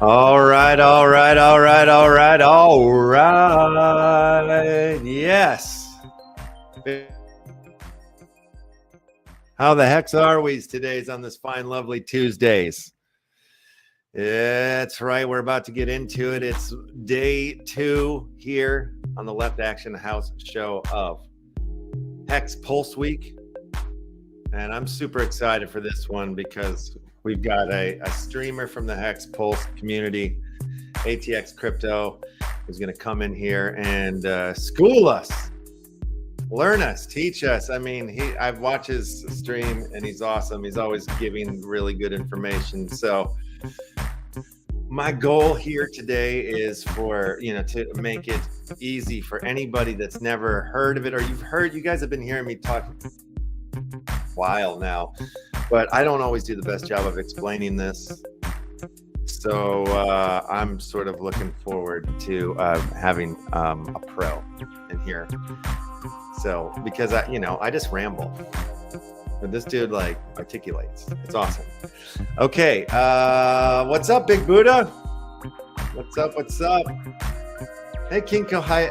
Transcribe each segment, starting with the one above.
All right. Yes. How the heck are we today's on this fine, lovely Tuesdays? That's right. We're about to get into it. It's day 2 here on the Left Action House show of Hex Pulse Week. And I'm super excited for this one because we've got a streamer from the Hex Pulse community, ATX CRYPTO, who's going to come in here and school us, learn us, teach us. I mean, I've watched his stream and he's awesome. He's always giving really good information. So my goal here today is for, to make it easy for anybody that's never heard of it, or you guys have been hearing me talk a while now, but I don't always do the best job of explaining this. So I'm sort of looking forward to having a pro in here. So because I just ramble, but this dude like articulates. It's awesome. Okay, what's up, Big Buddha? What's up? Hey, Kinko, hi.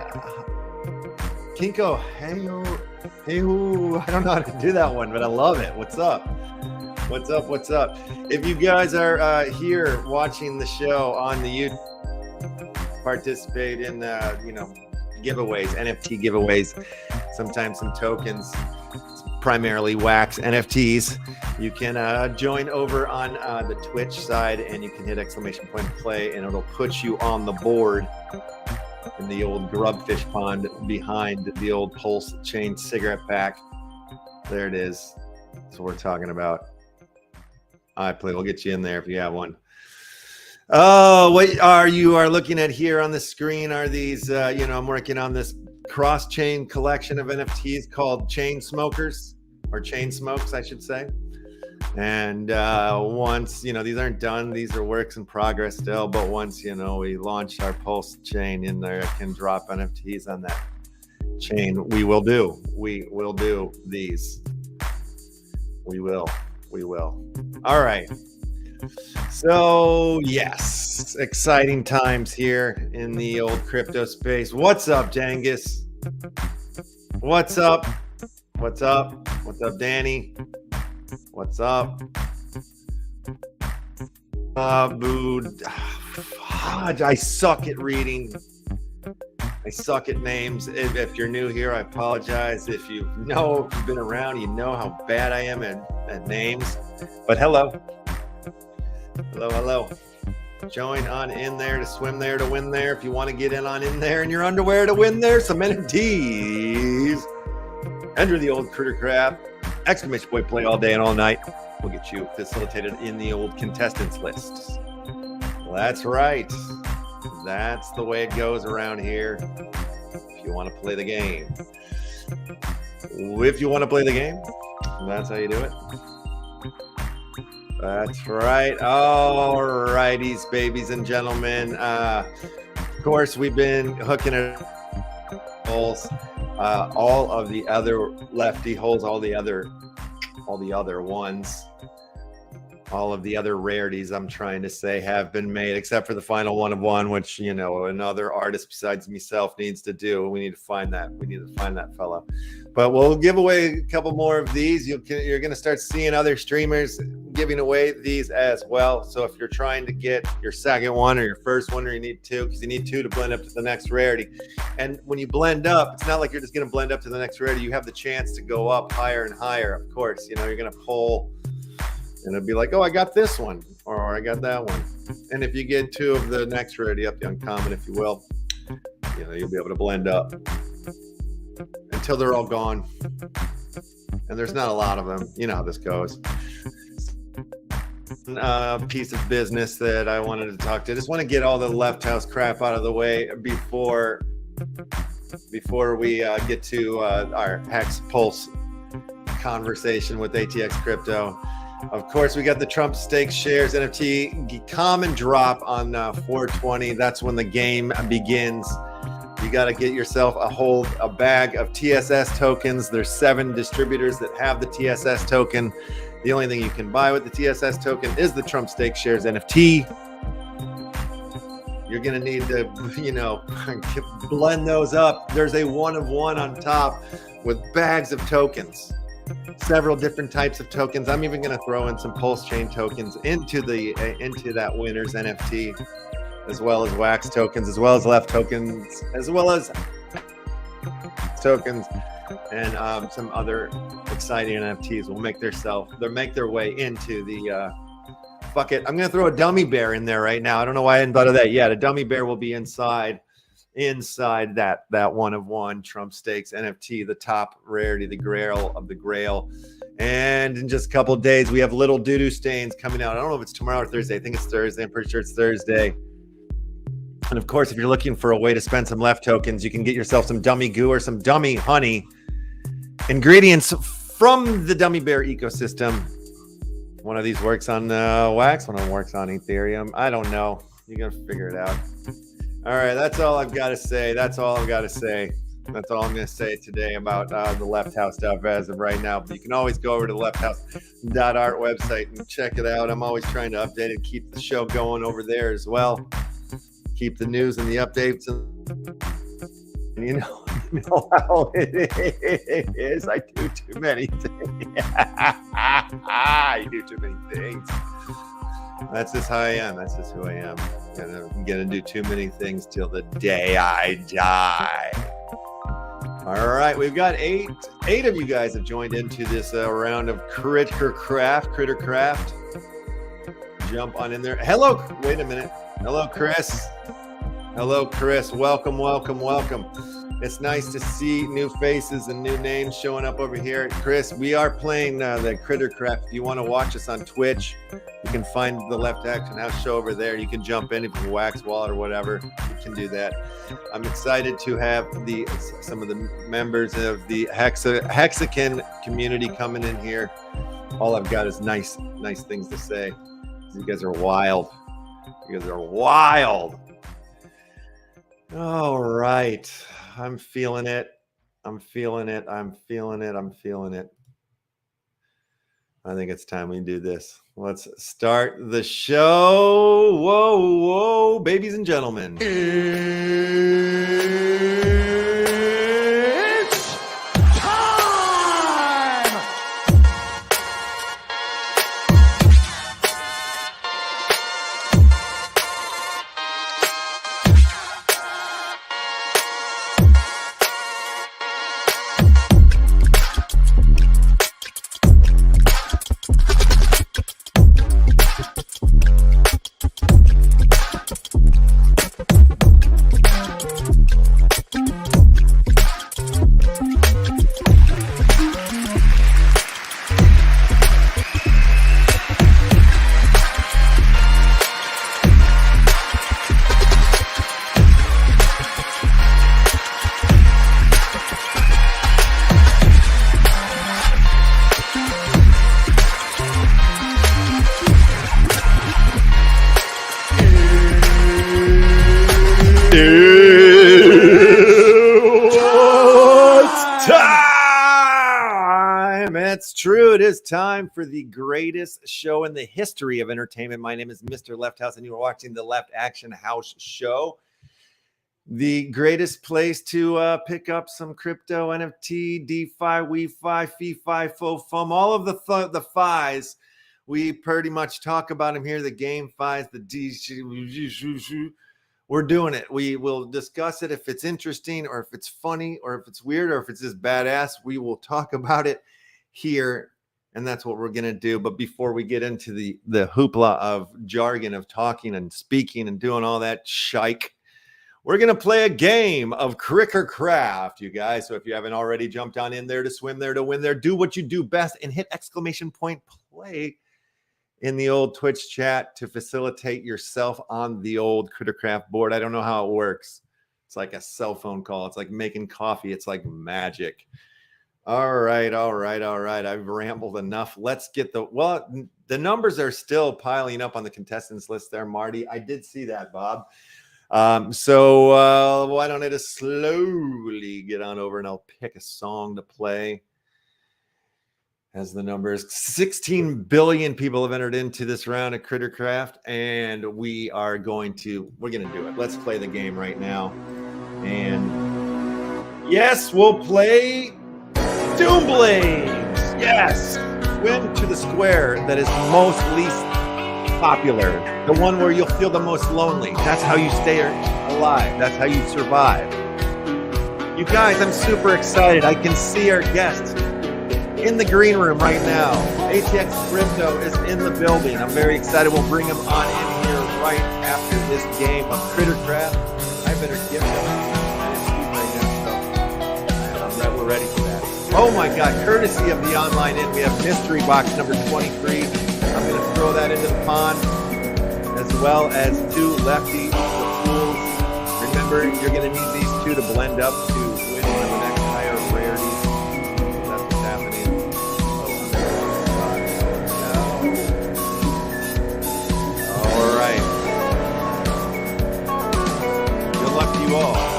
Kinko, hey, I don't know how to do that one, but I love it. What's up? If you guys are here watching the show on the YouTube, participate in giveaways, NFT giveaways, sometimes some tokens, primarily wax NFTs. You can join over on the Twitch side and you can hit !play and it'll put you on the board in the old grubfish pond behind the old Pulse chain cigarette pack. There it is. That's what we're talking about. We'll get you in there if you have one. Oh, what you are looking at here on the screen are these, I'm working on this cross-chain collection of NFTs called Chain Smokers, or Chain Smokes, I should say. And once, these aren't done, these are works in progress still, but once, we launch our Pulse chain in there, I can drop NFTs on that chain. We will do these. We will. We will. All right. So, yes, exciting times here in the old crypto space. What's up, Dangus? What's up? What's up? What's up, Danny? What's up? Bood. I suck at reading. I suck at names. If you're new here, I apologize. If you've been around, you know how bad I am at names. But hello. Hello. Join on in there to swim there to win there. If you want to get in there in your underwear to win there, some NFTs. Enter the old critter craft. Exclamation point play all day and all night. We'll get you facilitated in the old contestants lists. Well, that's right. That's the way it goes around here. If you want to play the game. If you want to play the game, that's how you do it. That's right. All righties, babies and gentlemen. Of course, we've been hooking it holes. All of the other lefty holes, all the other ones, all of the other rarities, I'm trying to say, have been made, except for the final one of one, which, you know, another artist besides myself needs to do. We need to find that. We need to find that fellow. But we'll give away a couple more of these. You're going to start seeing other streamers giving away these as well. So if you're trying to get your second one or your first one, or you need two, because you need two to blend up to the next rarity. And when you blend up, it's not like you're just going to blend up to the next rarity. You have the chance to go up higher and higher. Of course, you know, you're going to pull, and it'll be like, oh, I got this one, or I got that one. And if you get two of the next rarity up, the uncommon, if you will, you know, you'll be able to blend up until they're all gone. And there's not a lot of them. You know how this goes. Piece of business that I wanted to talk to. I just want to get all the left house crap out of the way before we get to our Hex Pulse conversation with ATX Crypto. Of course, we got the Trump Stakes Shares NFT common drop on 420. That's when the game begins. You got to get yourself a bag of TSS tokens. There's 7 distributors that have the TSS token. The only thing you can buy with the TSS token is the Trump Stakes Shares NFT. You're going to need to, you know, blend those up. There's a one of one on top with bags of tokens. Several different types of tokens. I'm even going to throw in some Pulse Chain tokens into that winner's NFT, as well as wax tokens, as well as left tokens, as well as tokens, and some other exciting NFTs will make their way into the fuck it. I'm gonna throw a dummy bear in there right now. I don't know why I hadn't thought of that yet. A dummy bear will be inside that one of one Trump Stakes NFT, the top rarity, the grail of the grail. And in just a couple of days, we have little doo-doo stains coming out. I don't know if it's tomorrow or Thursday. I think it's Thursday. I'm pretty sure it's Thursday. And of course, if you're looking for a way to spend some left tokens, you can get yourself some dummy goo or some dummy honey. Ingredients from the dummy bear ecosystem. One of these works on wax, one of them works on Ethereum. I don't know. You're going to figure it out. All right, that's all I've got to say. That's all I'm going to say today about the Left House stuff as of right now. But you can always go over to the lefthouse.art website and check it out. I'm always trying to update it, keep the show going over there as well. Keep the news and the updates. And you know how it is. I do too many things. I do too many things. That's just how I am. That's just who I am. I'm gonna do too many things till the day I die. All right, we've got eight of you guys have joined into this round of Critter Craft. Jump on in there. Hello, wait a minute. Hello, Chris. Welcome. It's nice to see new faces and new names showing up over here. Chris, we are playing the Critter Craft. If you want to watch us on Twitch, you can find the Left Action House show over there. You can jump in if you wax wallet or whatever. You can do that. I'm excited to have some of the members of the Hexican community coming in here. All I've got is nice things to say. You guys are wild. All right. I'm feeling it. I think it's time we do this. Let's start the show. Whoa, whoa, babies and gentlemen. It's time! It's true. It is time for the greatest show in the history of entertainment. My name is Mr. Left House, and you are watching the Left Action House Show. The greatest place to pick up some crypto, NFT, DeFi, WeFi, FeFi, FOFUM, all of the FIs. We pretty much talk about them here, the game FIs, the D. We're doing it. We will discuss it if it's interesting or if it's funny or if it's weird or if it's just badass. We will talk about it here, and that's what we're going to do. But before we get into the hoopla of jargon of talking and speaking and doing all that shike, we're going to play a game of Crick or Craft, you guys. So if you haven't already jumped on in there to swim there to win there, do what you do best and hit exclamation point play in the old Twitch chat to facilitate yourself on the old Crittercraft board. I don't know how it works. It's like a cell phone call. It's like making coffee. It's like magic. All right. I've rambled enough. Let's get the numbers are still piling up on the contestants list there, Marty. I did see that, Bob. So why don't I just slowly get on over and I'll pick a song to play. As the numbers, 16 billion people have entered into this round of Crittercraft, and we're going to do it. Let's play the game right now. And yes, we'll play Doom Blades. Yes. Swim to the square that is most least popular. The one where you'll feel the most lonely. That's how you stay alive. That's how you survive. You guys, I'm super excited. I can see our guests in the green room right now. ATX CRYPTO is in the building. I'm very excited. We'll bring him on in here right after this game of Crittercraft. I better get him right now. I'm glad we're ready for that. Oh my God, courtesy of the online in, we have mystery box number 23. I'm going to throw that into the pond, as well as two lefty tools. Remember, you're going to need these two to blend up to win one of the next higher rarities. That's what's happening. All right. Good luck to you all.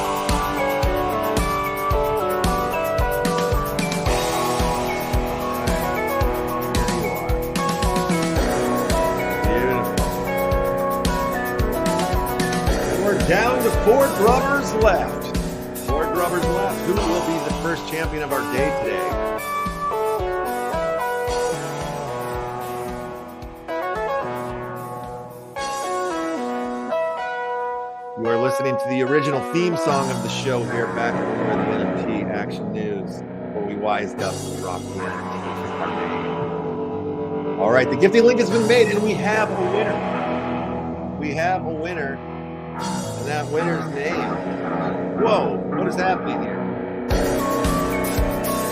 Down to 4 grubbers left. 4 grubbers left. Who will be the first champion of our day today? You are listening to the original theme song of the show here back over the NFT Action News, where we wised up and dropped the our name. All right, the gifting link has been made, and we have a winner. We have a winner. And that winner's name. Whoa, what is happening here?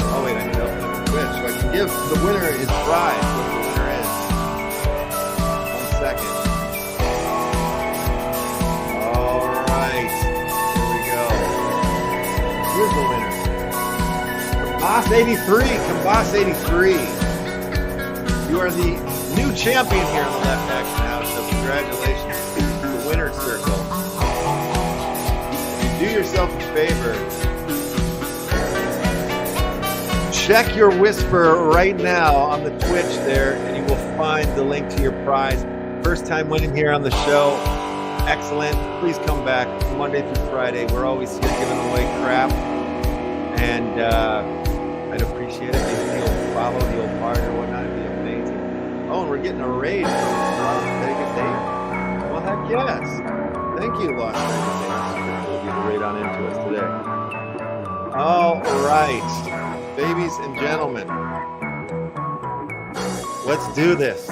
Oh, wait, I need to open up the Twitch so I can give the winner his prize. What the winner is. 1 second. All right. Here we go. Here's the winner. Boss83. Boss 83. You are the new champion here in the Left Action House, so congratulations to the winner's circle. Do yourself a favor. check your whisper right now on the Twitch there, and you will find the link to your prize. First time winning here on the show. Excellent. Please come back Monday through Friday. We're always here giving away crap. And I'd appreciate it. Maybe you'll follow the old part or whatnot. It'd be amazing. Oh, and we're getting a raid from Las Vegas Dave. Well, heck yes. Thank you, Las Vegas Dave. We'll get a raid on into us today. All right, babies and gentlemen. Let's do this.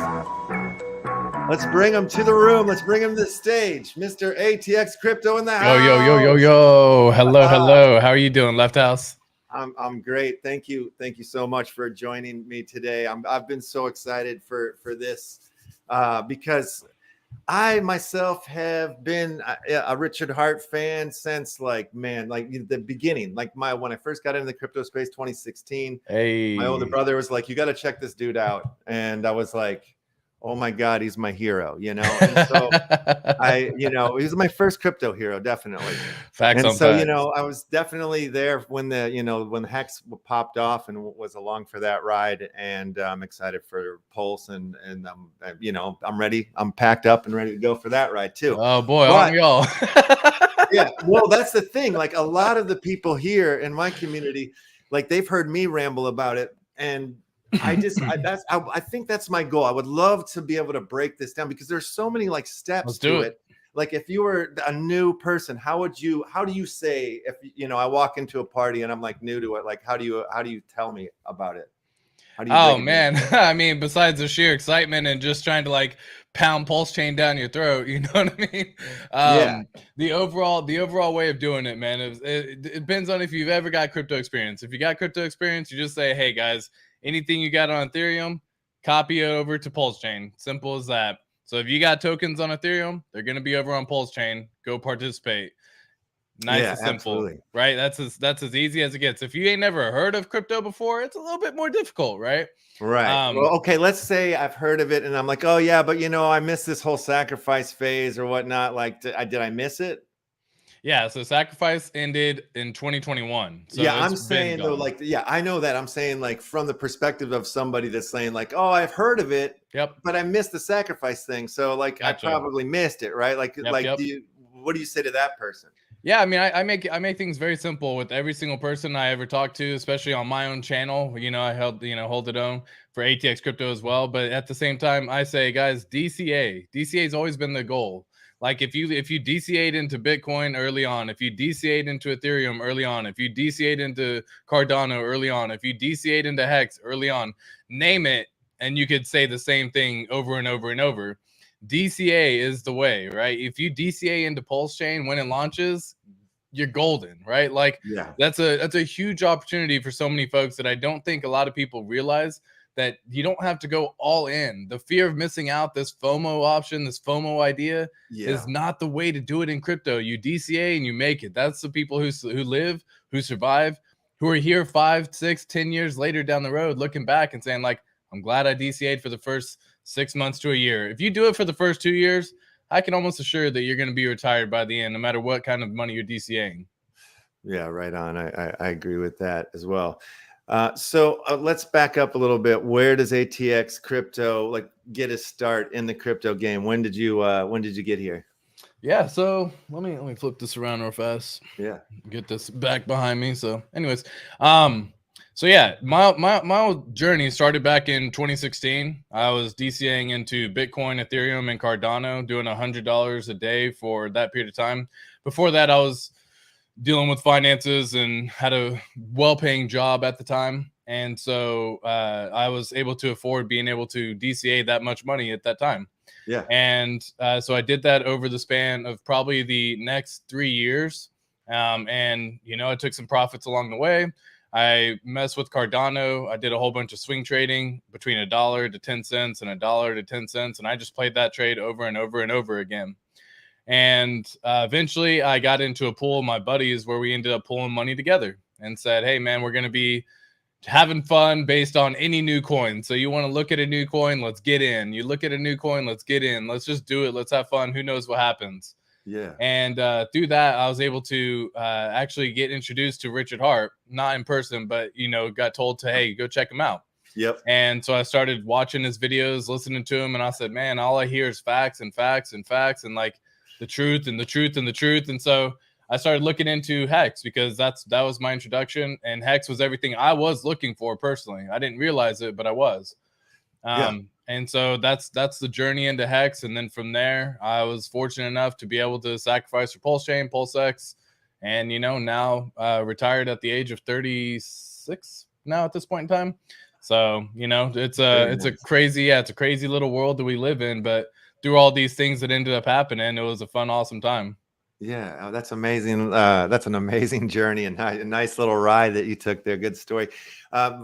Let's bring him to the room. Let's bring him to the stage. Mr. ATX Crypto in the house. Yo. Hello. How are you doing, Left House? I'm great. Thank you. Thank you so much for joining me today. I've been so excited for this because I myself have been a Richard Hart fan since like the beginning. Like when I first got into the crypto space, 2016. Hey. My older brother was like, "You got to check this dude out," and I was like, oh my God, he's my hero, you know? And so he was my first crypto hero, definitely. Facts. And so, I was definitely there when when Hex popped off and was along for that ride. And I'm excited for Pulse and I'm ready. I'm packed up and ready to go for that ride too. Oh boy, aren't we all? Yeah. Well, that's the thing. Like a lot of the people here in my community, like they've heard me ramble about it, and I think that's my goal. I would love to be able to break this down because there's so many like steps to it. Like if you were a new person, how do you say if I walk into a party and I'm like new to it, like how do you tell me about it? Oh man, I mean, besides the sheer excitement and just trying to like pound pulse chain down your throat, you know what I mean? Yeah. The overall way of doing it, man, it depends on if you've ever got crypto experience. If you got crypto experience, you just say, hey guys, anything you got on Ethereum, copy it over to Pulse Chain. Simple as that. So if you got tokens on Ethereum, they're going to be over on Pulse Chain. Go participate. Nice and simple, absolutely. Right? That's as easy as it gets. If you ain't never heard of crypto before, it's a little bit more difficult, right? Right. Well, okay, let's say I've heard of it and I'm like, oh yeah, but I missed this whole sacrifice phase or whatnot. Like, did I miss it? Yeah, so sacrifice ended in 2021. So yeah, I'm saying though, like, yeah, I know that. I'm saying like from the perspective of somebody that's saying like, oh, I've heard of it, but I missed the sacrifice thing. So like, gotcha. I probably missed it, right? Like, what do you say to that person? Yeah, I mean, I make things very simple with every single person I ever talk to, especially on my own channel. I hold it on for ATX Crypto as well. But at the same time, I say, guys, DCA has always been the goal. Like if you DCA'd into Bitcoin early on, if you DCA'd into Ethereum early on, if you DCA'd into Cardano early on, if you DCA'd into Hex early on, name it, and you could say the same thing over and over and over. DCA is the way, right? If you DCA into Pulse Chain when it launches, you're golden, right? Like that's a huge opportunity for so many folks that I don't think a lot of people realize. That you don't have to go all in. The fear of missing out, this FOMO option, this FOMO idea is not the way to do it in crypto. You DCA and you make it. That's the people who live, who survive, who are here 5, 6, 10 years later down the road, looking back and saying like, I'm glad I DCA'd for the first 6 months to a year. If you do it for the first 2 years, I can almost assure that you're going to be retired by the end, no matter what kind of money you're DCAing. Yeah, right on. I agree with that as well. So let's back up a little bit. Where does ATX Crypto like get a start in the crypto game? When did you get here? Yeah, so let me flip this around real fast. Yeah, get this back behind me. So, anyways, so yeah, my journey started back in 2016. I was DCAing into Bitcoin, Ethereum, and Cardano, doing $100 a day for that period of time. Before that, I was dealing with finances and had a well-paying job at the time. And so I was able to afford being able to DCA that much money at that time. Yeah. And so I did that over the span of probably the next 3 years. And, I took some profits along the way. I messed with Cardano. I did a whole bunch of swing trading between $1 to 10 cents and $1 to 10 cents. And I just played that trade over and over and over again. And eventually I got into a pool of my buddies where we ended up pulling money together and said, hey, man, we're going to be having fun based on any new coin. So you want to look at a new coin, let's get in. You look at a new coin, let's get in. Let's just do it. Let's have fun. Who knows what happens? Yeah. And through that, I was able to actually get introduced to Richard Hart, not in person, but got told to, hey, go check him out. Yep. And so I started watching his videos, listening to him, and I said, man, all I hear is facts and facts and facts and like the truth and the truth and the truth. And so I started looking into Hex because that was my introduction, and Hex was everything I was looking for personally. I didn't realize it, but I was. And so that's the journey into Hex. And then from there, I was fortunate enough to be able to sacrifice for Pulse Chain, PulseX, and now retired at the age of 36 now at this point in time. So it's a crazy little world that we live in, but through all these things that ended up happening, it was a fun, awesome time. Yeah, that's amazing. That's an amazing journey and a nice little ride that you took there. Good story.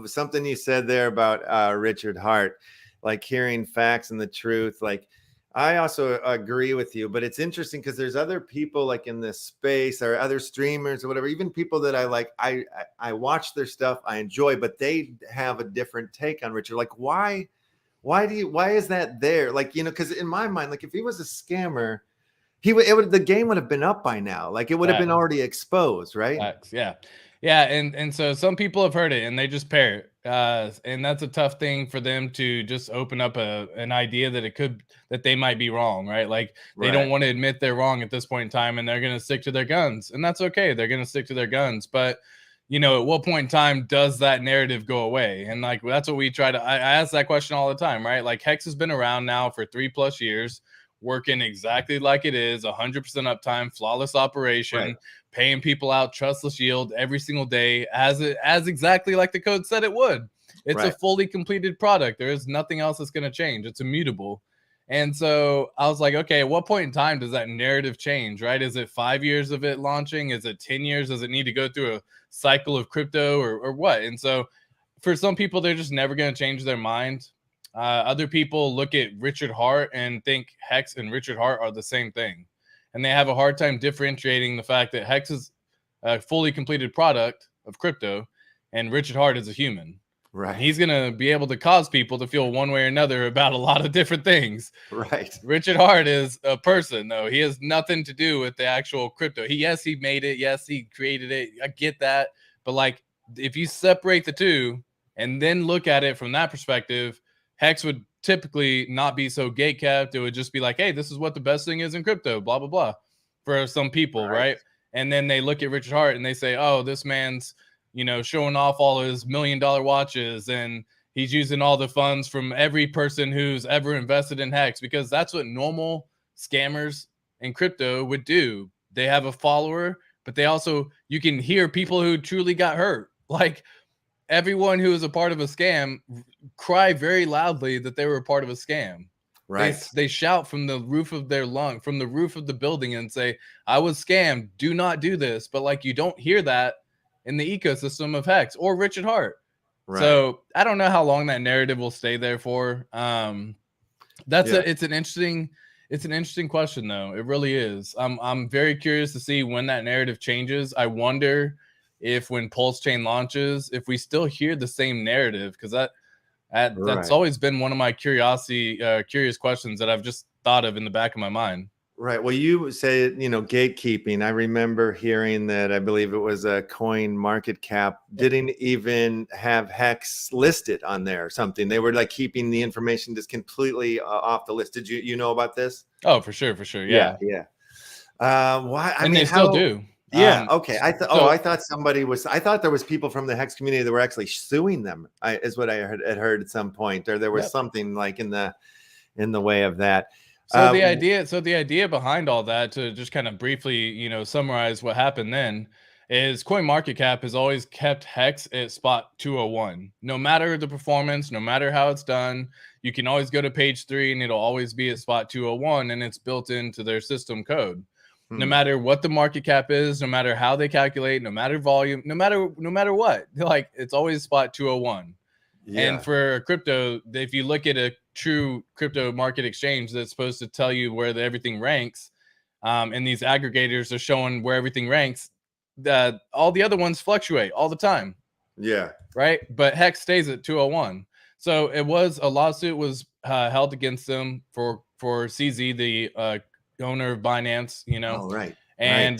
Something you said there about Richard Hart, like hearing facts and the truth. Like, I also agree with you, but it's interesting because there's other people like in this space or other streamers or whatever, even people that I like, I watch their stuff, I enjoy, but they have a different take on Richard. Like, why is that there? Like, because in my mind, like if he was a scammer, the game would have been up by now. Like it would have been already exposed, right? Facts, yeah. And so some people have heard it and they just parrot. And that's a tough thing for them to just open up an idea that they might be wrong, right? Like they don't want to admit they're wrong at this point in time, and they're going to stick to their guns, and that's okay. They're going to stick to their guns, but at what point in time does that narrative go away? And like that's what we try to. I ask that question all the time, right? Like Hex has been around now for 3+ years, working exactly like it is, 100% uptime, flawless operation, paying people out trustless yield every single day as exactly like the code said it would. It's a fully completed product. There is nothing else that's going to change. It's immutable. And so I was like, okay, at what point in time does that narrative change, right? Is it 5 years of it launching? Is it 10 years? Does it need to go through a cycle of crypto or what? And so for some people, they're just never going to change their mind. Other people look at Richard Hart and think Hex and Richard Hart are the same thing. And they have a hard time differentiating the fact that Hex is a fully completed product of crypto and Richard Hart is a human. Right. And he's going to be able to cause people to feel one way or another about a lot of different things. Right. Richard Hart is a person, though. He has nothing to do with the actual crypto. Yes, he made it. Yes, he created it. I get that. But like, if you separate the two and then look at it from that perspective, Hex would typically not be so gatekept. It would just be like, hey, this is what the best thing is in crypto, blah, blah, blah, for some people, right? And then they look at Richard Hart and they say, oh, this man's, showing off all his $1 million watches and he's using all the funds from every person who's ever invested in Hex, because that's what normal scammers in crypto would do. They have a follower, but they also, you can hear people who truly got hurt. Like, everyone who is a part of a scam cry very loudly that they were a part of a scam. Right. They shout from the roof of their lung, from the roof of the building, and say, I was scammed. Do not do this. But like, you don't hear that in the ecosystem of Hex or Richard Hart. Right. So I don't know how long that narrative will stay there for. It's an interesting question though. It really is. I'm very curious to see when that narrative changes. I wonder if when Pulse Chain launches, if we still hear the same narrative, because that's always been one of my curious questions that I've just thought of in the back of my mind. Right. Well, you say, gatekeeping. I remember hearing that, I believe it was a Coin Market Cap didn't even have Hex listed on there or something. They were like keeping the information just completely off the list. Did you know about this? Oh, for sure. Yeah. Why? I mean, they still do. Yeah. Okay. I thought there was people from the Hex community that were actually suing them. Is what I had heard at some point, or there was something like in the way of that. So the idea behind all that, to just kind of briefly, summarize what happened then, is CoinMarketCap has always kept Hex at spot 201. No matter the performance, no matter how it's done, you can always go to page 3 and it'll always be at spot 201, and it's built into their system code. No matter what the market cap is, no matter how they calculate, no matter volume, no matter what, like, it's always spot 201. And for crypto, if you look at a true crypto market exchange that's supposed to tell you where everything ranks, and these aggregators are showing where everything ranks, that all the other ones fluctuate all the time. Yeah. Right. But Hex stays at 201. So a lawsuit was held against them for CZ, the owner of Binance, you know. Oh, right. And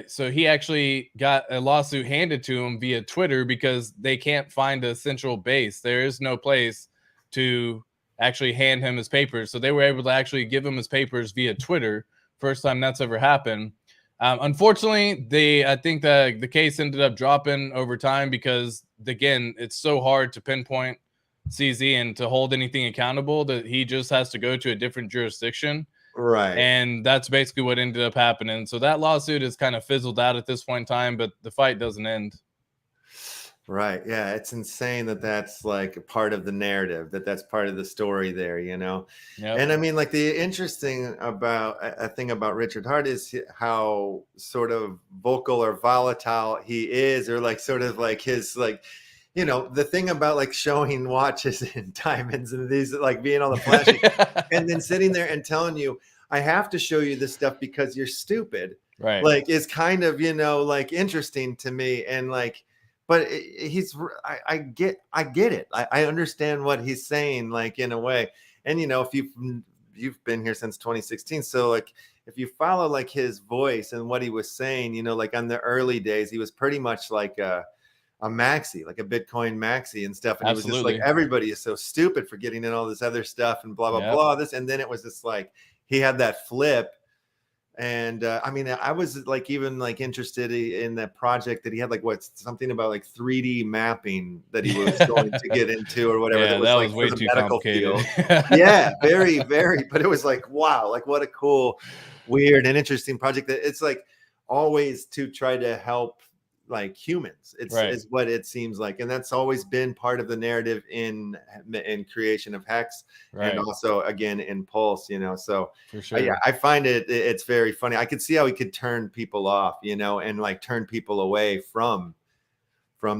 so he actually got a lawsuit handed to him via Twitter because they can't find a central base. There is no place to actually hand him his papers. So they were able to actually give him his papers via Twitter. First time that's ever happened. Unfortunately, I think that the case ended up dropping over time because, again, it's so hard to pinpoint CZ and to hold anything accountable that he just has to go to a different jurisdiction. Right. And that's basically what ended up happening. So that lawsuit is kind of fizzled out at this point in time, but the fight doesn't end. Right. Yeah. It's insane that that's like a part of the narrative, that's part of the story there, you know? Yep. And I mean, like the interesting about a thing about Richard Hart is how sort of vocal or volatile he is, or like sort of like his, like, you know, the thing about like showing watches and diamonds and these, like being all the flashy and then sitting there and telling you, I have to show you this stuff because you're stupid. Right. Like, is kind of, you know, like interesting to me. And like, but I get it. I understand what he's saying, like in a way. And you know, if you've been here since 2016, so like if you follow like his voice and what he was saying, you know, like on the early days, he was pretty much like a maxi, like a Bitcoin maxi and stuff. And he was just like, everybody is so stupid for getting in all this other stuff and blah blah blah. This, and then it was just like he had that flip. And I mean, I was like even like interested in that project that he had, like something about like 3D mapping that he was going to get into or whatever. Yeah, that was like way too complicated. Yeah, very, very. But it was like, wow, like what a cool, weird, and interesting project. That it's like always to try to help like humans. It's is what it seems like, and that's always been part of the narrative in creation of Hex, and also again in Pulse, you know. So for sure, yeah, I find it's very funny. I could see how he could turn people off, you know, and like turn people away from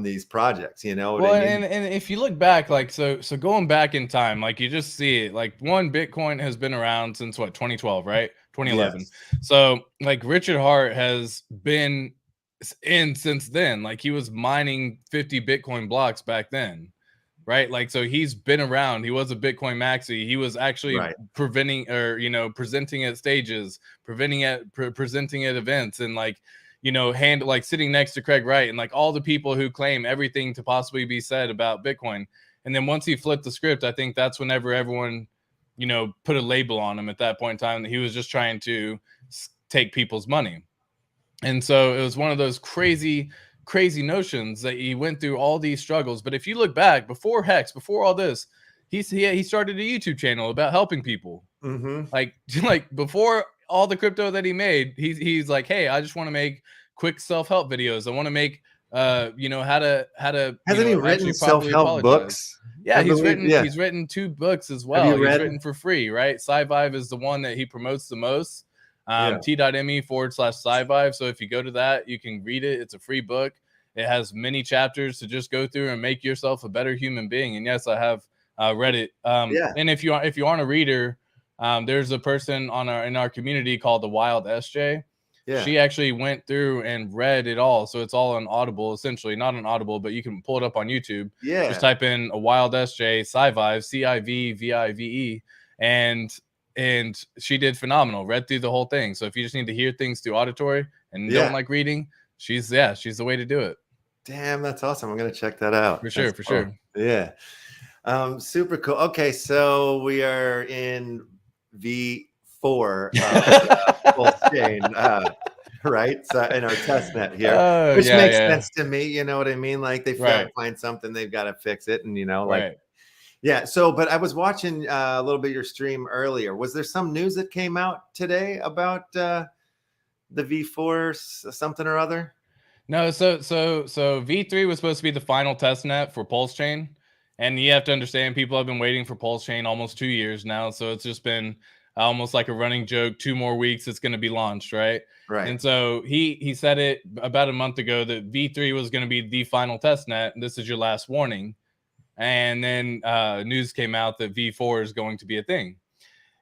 these projects, you know. Well, I mean? and if you look back, like so going back in time, like you just see it, like Bitcoin has been around since what, 2012, right? 2011. Yes. So like Richard Hart has been in since then. Like he was mining 50 Bitcoin blocks back then, right? Like, so he's been around. He was a Bitcoin maxi. He was actually presenting at stages, presenting at events, and like, you know, like sitting next to Craig Wright and like all the people who claim everything to possibly be said about Bitcoin. And then once he flipped the script, I think that's whenever everyone, you know, put a label on him at that point in time that he was just trying to take people's money. And so it was one of those crazy notions that he went through all these struggles. But if you look back before Hex, before all this, he started a YouTube channel about helping people. Like before all the crypto that he made, he's like, hey, I just want to make quick self-help videos. I want to make you know, how to hasn't he written self-help books? Yeah, he's written 2 books as well. He's written for free, right? SciVive is the one that he promotes the most. T.me/SciVive. So if you go to that, you can read it. It's a free book. It has many chapters to just go through and make yourself a better human being. And yes, I have read it. And if you aren't a reader, there's a person in our community called the Wild SJ. She actually went through and read it all. So it's all on Audible, essentially. Not on Audible, but you can pull it up on YouTube. Just type in a Wild SJ SciVive, CIVVIVE, and she did phenomenal. Read through the whole thing. So if you just need to hear things through auditory and don't like reading, she's the way to do it. Damn, that's awesome. I'm gonna check that out. For sure, sure. Yeah. Super cool. Okay, so we are in V4 Pulse chain, right? So in our test net here, which makes sense to me. You know what I mean? Like they find something, they've got to fix it, and you know, like. Yeah. So, but I was watching a little bit of your stream earlier. Was there some news that came out today about the V4 something or other? No. So V3 was supposed to be the final test net for Pulse Chain, and you have to understand people have been waiting for Pulse Chain almost 2 years now. So it's just been almost like a running joke. 2 more weeks, it's going to be launched, right? Right. And so he said it about a month ago that V3 was going to be the final test net. And this is your last warning. And then news came out that V4 is going to be a thing.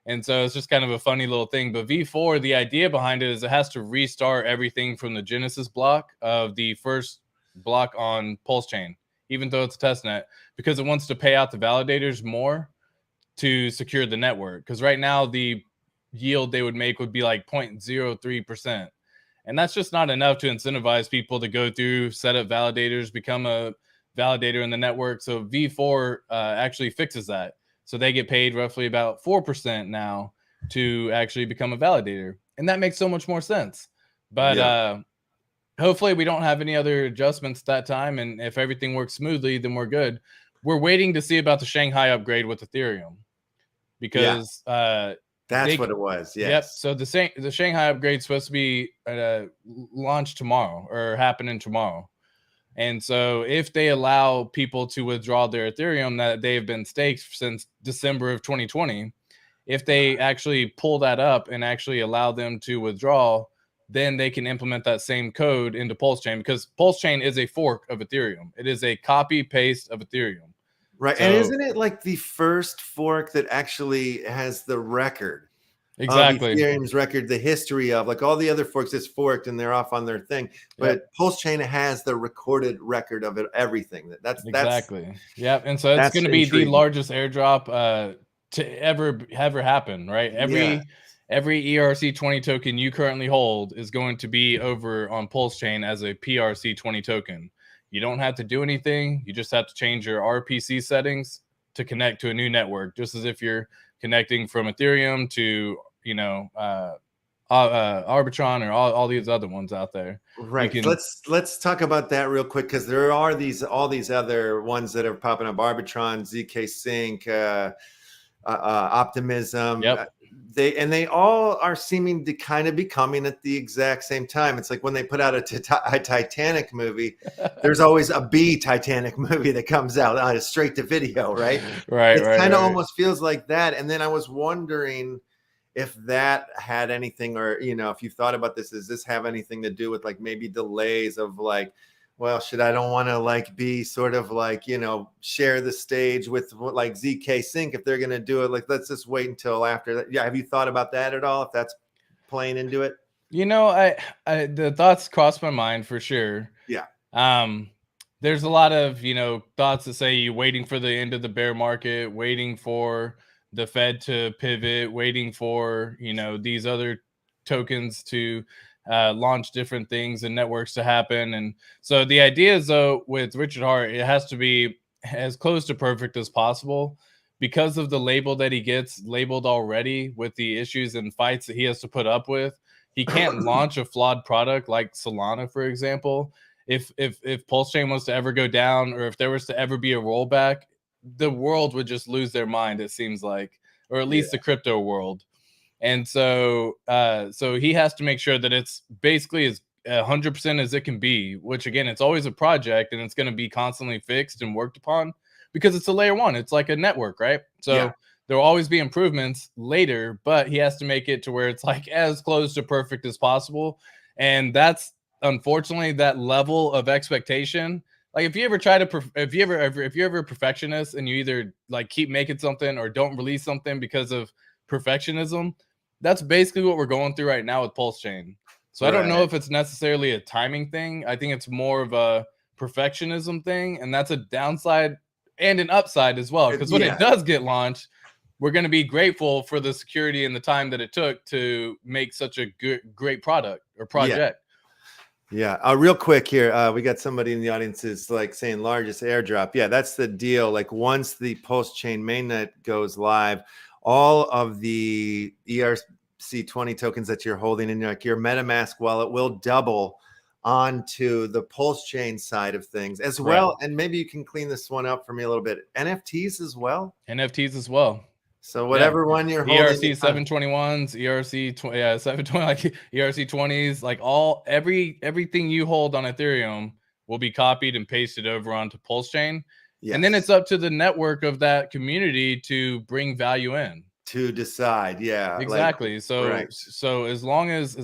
And so it's just kind of a funny little thing. But V4, the idea behind it is it has to restart everything from the Genesis block of the first block on Pulse Chain, even though it's a test net, because it wants to pay out the validators more to secure the network. Because right now, the yield they would make would be like 0.03%. And that's just not enough to incentivize people to go through, set up validators, become a validator in the network. So V4 actually fixes that. So they get paid roughly about 4% now to actually become a validator. And that makes so much more sense. But hopefully we don't have any other adjustments that time. And if everything works smoothly, then we're good. We're waiting to see about the Shanghai upgrade with Ethereum because that's what it was. Yes. Yep. So the Shanghai upgrade is supposed to be launched tomorrow or happening tomorrow. And so if they allow people to withdraw their Ethereum that they've been staked since December of 2020, if they actually pull that up and actually allow them to withdraw, then they can implement that same code into Pulse Chain, because Pulse Chain is a fork of Ethereum. It is a copy paste of Ethereum. Right. So, and isn't it like the first fork that actually has the record? Exactly. Of Ethereum's record, the history of, like, all the other forks is forked and they're off on their thing. But Pulse Chain has the recorded record of it, everything. That's exactly. Yep. And so it's going to be the largest airdrop to ever happen, right? Every ERC20 token you currently hold is going to be over on Pulse Chain as a PRC20 token. You don't have to do anything. You just have to change your RPC settings to connect to a new network, just as if you're connecting from Ethereum to, Arbitron or all these other ones out there. Right. Let's talk about that real quick, because there are all these other ones that are popping up: Arbitron, ZK Sync, Optimism. Yep. They all are seeming to kind of be coming at the exact same time. It's like when they put out a Titanic movie, there's always a B Titanic movie that comes out straight to video, right? Right. It kind of almost feels like that. And then I was wondering if that had anything, or, if you thought about this, does this have anything to do with like maybe delays of like, well, I don't want to like be sort of like, share the stage with like ZK Sync if they're going to do it. Like, let's just wait until after that. Yeah. Have you thought about that at all? If that's playing into it? I the thoughts crossed my mind for sure. Yeah. There's a lot of, thoughts that say you waiting for the end of the bear market, waiting for the Fed to pivot, waiting for, these other tokens to launch different things and networks to happen. And so the idea is, though, with Richard Hart, it has to be as close to perfect as possible, because of the label that he gets labeled already with the issues and fights that he has to put up with. He can't launch a flawed product like Solana, for example. If Pulse Chain was to ever go down, or if there was to ever be a rollback, the world would just lose their mind, it seems like, or at least the crypto world. And so he has to make sure that it's basically as 100% as it can be, which, again, it's always a project and it's going to be constantly fixed and worked upon, because it's a layer one. It's like a network, right? So there will always be improvements later, but he has to make it to where it's like as close to perfect as possible. And that's, unfortunately, that level of expectation. Like, if you're ever a perfectionist and you either like keep making something or don't release something because of perfectionism, that's basically what we're going through right now with Pulse Chain. So I don't know if it's necessarily a timing thing. I think it's more of a perfectionism thing, and that's a downside and an upside as well. Because when it does get launched, we're going to be grateful for the security and the time that it took to make such a great product or project. Yeah. Real quick here, we got somebody in the audience is like saying largest airdrop. Yeah, that's the deal. Like, once the Pulse Chain mainnet goes live, all of the ERC20 tokens that you're holding in like your MetaMask wallet will double onto the Pulse Chain side of things as well. And maybe you can clean this one up for me a little bit. NFTs as well. So whatever one you're holding, ERC 721s, ERC 720, like ERC 20s, like everything you hold on Ethereum will be copied and pasted over onto Pulse Chain. And then it's up to the network of that community to bring value in, to decide. Exactly. So as long as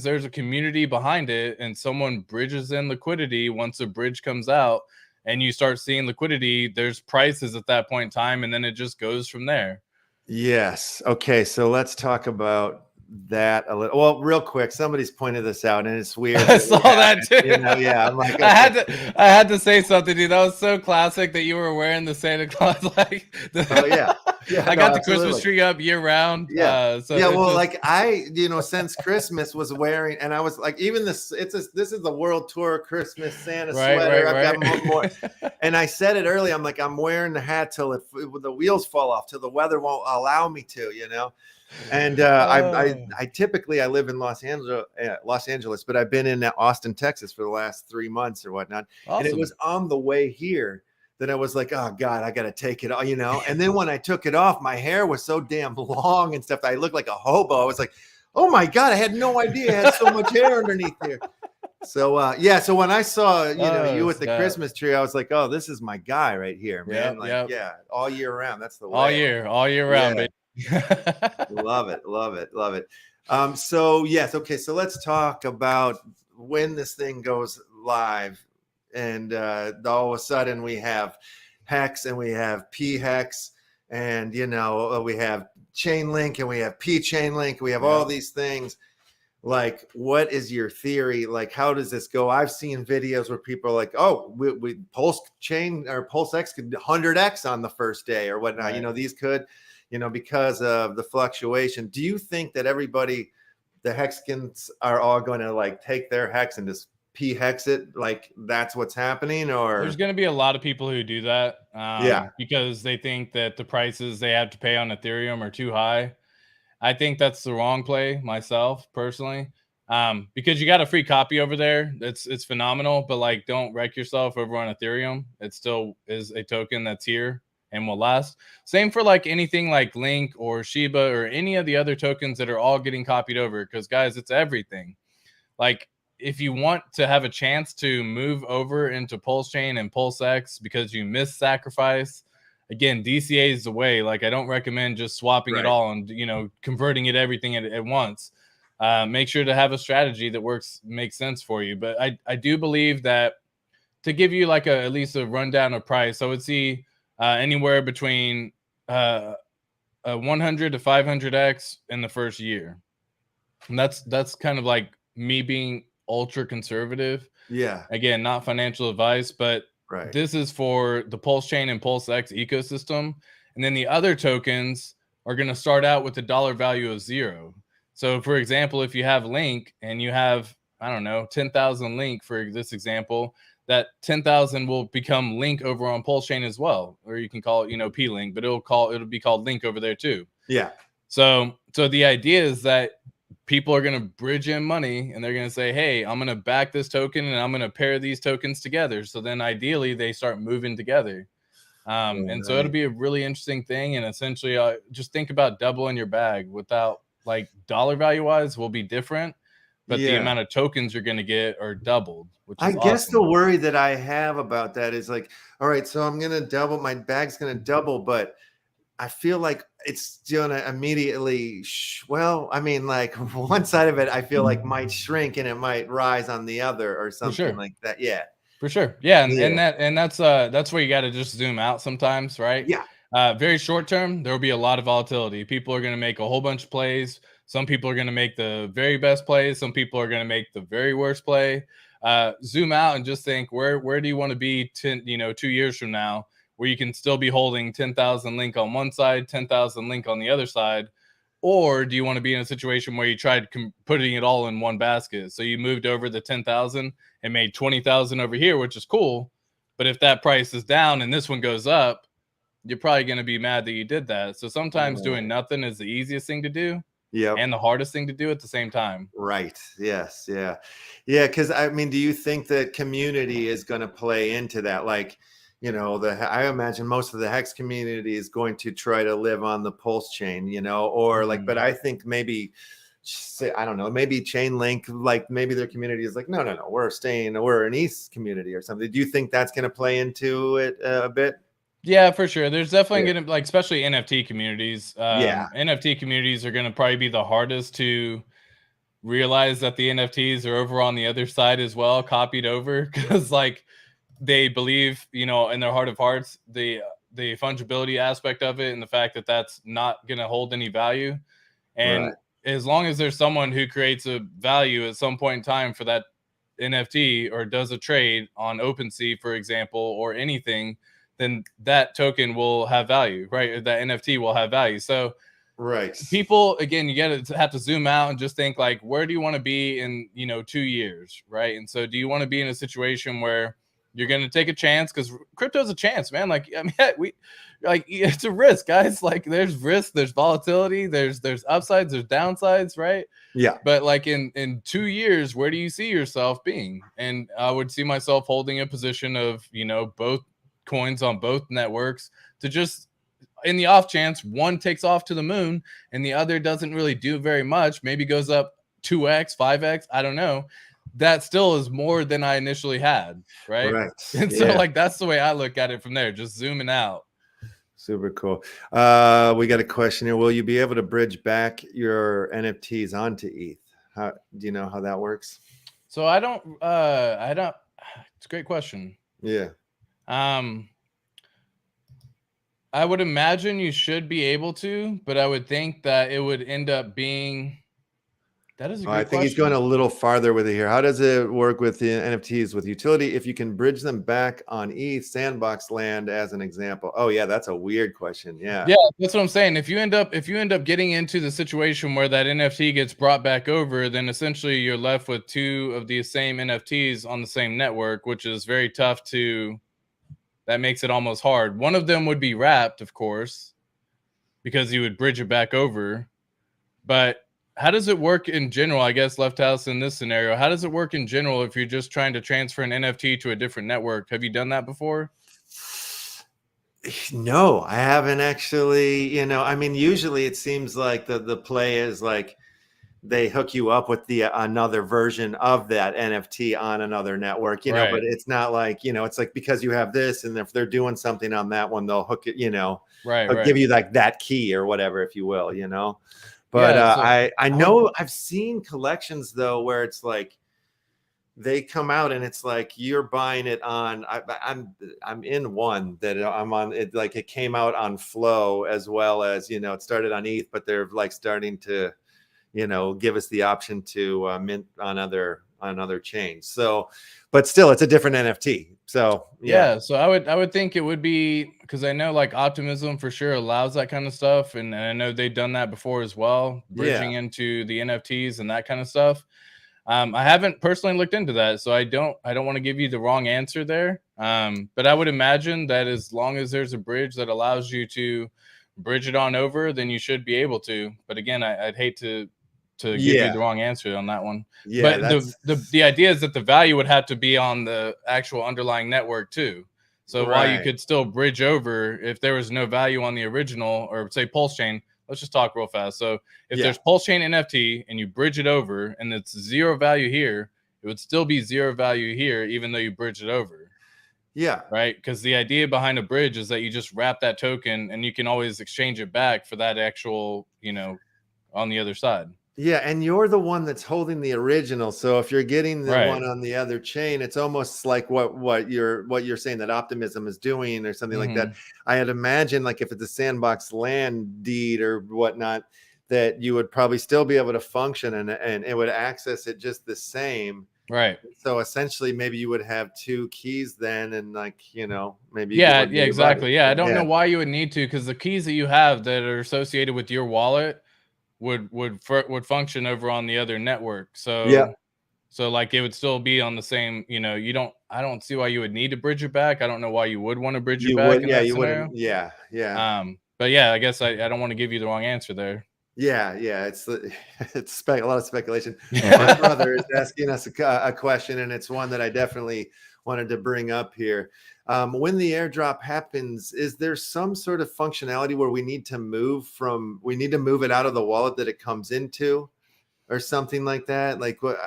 there's a community behind it and someone bridges in liquidity, once a bridge comes out and you start seeing liquidity, there's prices at that point in time, and then it just goes from there. Yes. Okay. So let's talk about that a little. Well, real quick, somebody's pointed this out, and it's weird. I saw that too. You know, yeah, I'm like, okay. I had to say something, dude. That was so classic that you were wearing the Santa Claus like. Oh yeah, yeah. I got the Christmas tree up year round. Yeah, so yeah. Well, like I, since Christmas was wearing, and I was like, even this. This is the world tour Christmas Santa sweater. I've got more. And I said it earlier. I'm like, I'm wearing the hat till the wheels fall off, till the weather won't allow me to. And I typically I live in Los Angeles, but I've been in Austin, Texas for the last 3 months or whatnot. Awesome. And it was on the way here that I was like, oh God, I got to take it off, And then when I took it off, my hair was so damn long and stuff. I looked like a hobo. I was like, oh my God, I had no idea I had so much hair underneath there. So yeah, so when I saw you with the Christmas tree, I was like, oh, this is my guy right here, man. Yeah, all year round. That's the way. All year round, baby. Love it. So yes, okay, so let's talk about when this thing goes live, and all of a sudden we have Hex and we have P-Hex, and we have chain link and we have P-chain link, we have all these things. Like, what is your theory? Like, how does this go? I've seen videos where people are like, oh, we Pulse chain or Pulse X could 100x on the first day or whatnot. Right. These could, because of the fluctuation. Do you think that everybody, the Hexicans, are all going to like take their hex and just P-hex it? Like that's what's happening? Or there's going to be a lot of people who do that. Because they think that the prices they have to pay on Ethereum are too high. I think that's the wrong play myself personally, because you got a free copy over there. It's phenomenal, but like, don't wreck yourself over on Ethereum. It still is a token that's here and will last. Same for like anything like Link or Shiba or any of the other tokens that are all getting copied over. Because guys, it's everything. Like if you want to have a chance to move over into Pulse Chain and Pulse X because you missed Sacrifice, again, DCA is the way. Like, I don't recommend just swapping it all and, converting it everything at once. Make sure to have a strategy that makes sense for you. But I do believe that to give you like at least a rundown of price, I would see anywhere between 100 to 500x in the first year. And that's kind of like me being ultra conservative. Yeah. Again, not financial advice, but this is for the Pulse Chain and Pulse X ecosystem. And then the other tokens are going to start out with a dollar value of 0. So for example, if you have Link and you have, I don't know, 10,000 Link for this example, that 10,000 will become Link over on Pulse Chain as well. Or you can call it, P-Link, but it'll be called Link over there too. Yeah. So the idea is that people are going to bridge in money and they're going to say, hey, I'm going to back this token and I'm going to pair these tokens together. So then ideally they start moving together. And so it'll be a really interesting thing. And essentially just think about doubling your bag without like dollar value wise will be different, but the amount of tokens you're going to get are doubled. Which is guess the worry that I have about that is like, all right, so I'm going to double, my bag's going to double, but I feel like it's going to immediately, like one side of it, I feel like might shrink and it might rise on the other or something like that. Yeah, for sure. Yeah. And that's where you got to just zoom out sometimes. Right. Yeah. Very short term, there will be a lot of volatility. People are going to make a whole bunch of plays. Some people are going to make the very best plays. Some people are going to make the very worst play. Zoom out and just think, where do you want to be 2 years from now? Where you can still be holding 10,000 Link on one side, 10,000 Link on the other side? Or do you want to be in a situation where you tried putting it all in one basket? So you moved over the 10,000 and made 20,000 over here, which is cool. But if that price is down and this one goes up, you're probably going to be mad that you did that. So sometimes doing nothing is the easiest thing to do. Yeah. And the hardest thing to do at the same time. Right. Yes. Yeah. Yeah. Because I mean, do you think that community is going to play into that? Like, I imagine most of the Hex community is going to try to live on the Pulse chain, or like, but I think maybe, I don't know, maybe Chain Link, like maybe their community is like, no, we're an East community or something. Do you think that's going to play into it a bit? Yeah, for sure. There's definitely going to, like, especially NFT communities. NFT communities are going to probably be the hardest to realize that the NFTs are over on the other side as well, copied over, because like, they believe, in their heart of hearts, the fungibility aspect of it and the fact that that's not going to hold any value. And as long as there's someone who creates a value at some point in time for that NFT or does a trade on OpenSea, for example, or anything, then that token will have value, right? That NFT will have value. So right. people, again, you got to have to zoom out and just think like, where do you want to be in 2 years, right? And so do you want to be in a situation where you're going to take a chance? Because crypto's a chance, man. Like, I mean, it's a risk, guys. Like, there's risk, there's volatility, there's upsides, there's downsides, right? Yeah. But like in 2 years, where do you see yourself being? And I would see myself holding a position of both coins on both networks, to just, in the off chance one takes off to the moon and the other doesn't really do very much, maybe goes up 2x, 5x, I don't know, that still is more than I initially had, right? And so like that's the way I look at it from there, just zooming out. Super cool. We got a question here. Will you be able to bridge back your NFTs onto ETH? How do you know how that works? So I don't it's a great question. Yeah. I would imagine you should be able to, but I would think that it would end up being, that is a great question. I think he's going a little farther with it here. How does it work with the NFTs with utility if you can bridge them back on ETH sandbox land as an example? Oh yeah, that's a weird question. Yeah, that's what I'm saying. If you end up getting into the situation where that NFT gets brought back over, then essentially you're left with two of the same NFTs on the same network, which is very tough to, that makes it almost hard. One of them would be wrapped, of course, because you would bridge it back over. But how does it work in general? I guess Left House, in this scenario, how does it work in general if you're just trying to transfer an NFT to a different network? Have you done that before? No, I haven't actually. I mean, usually it seems like the play is like they hook you up with the another version of that NFT on another network, Right. but it's not like, it's like because you have this, and if they're doing something on that one, they'll hook it, right. give you like that key or whatever, if you will, But I know I've seen collections though where it's like they come out and it's like you're buying it on. I'm in one that I'm on. It like it came out on Flow as well as it started on ETH, but they're like starting to give us the option to mint on other chains. So, but still, it's a different NFT. So yeah. So I would think it would be, because I know like Optimism for sure allows that kind of stuff, and I know they've done that before as well, bridging into the NFTs and that kind of stuff. I haven't personally looked into that, so I don't want to give you the wrong answer there. But I would imagine that as long as there's a bridge that allows you to bridge it on over, then you should be able to. But again, I'd hate to give you the wrong answer on that one. Yeah, but the idea is that the value would have to be on the actual underlying network too. So while you could still bridge over, if there was no value on the original, or say Pulse Chain, let's just talk real fast. So if there's Pulse Chain NFT and you bridge it over and it's zero value here, it would still be zero value here, even though you bridge it over. Yeah. Right. Because the idea behind a bridge is that you just wrap that token and you can always exchange it back for that actual, on the other side. Yeah, and you're the one that's holding the original. So if you're getting the one on the other chain, it's almost like what you're saying that Optimism is doing or something like that. I had imagined like if it's a sandbox land deed or whatnot, that you would probably still be able to function and it would access it just the same. Right. So essentially maybe you would have two keys then, and like, maybe. Yeah, exactly. Yeah. I don't know why you would need to, because the keys that you have that are associated with your wallet would function over on the other network. So so like it would still be on the same, I don't see why you would need to bridge it back. I don't know why you would want to bridge it back. You wouldn't. Yeah. But yeah, I guess I don't want to give you the wrong answer there. Yeah, it's a lot of speculation. My brother is asking us a question, and it's one that I definitely wanted to bring up here. When the airdrop happens, is there some sort of functionality where we need to move it out of the wallet that it comes into, or something like that? Like what?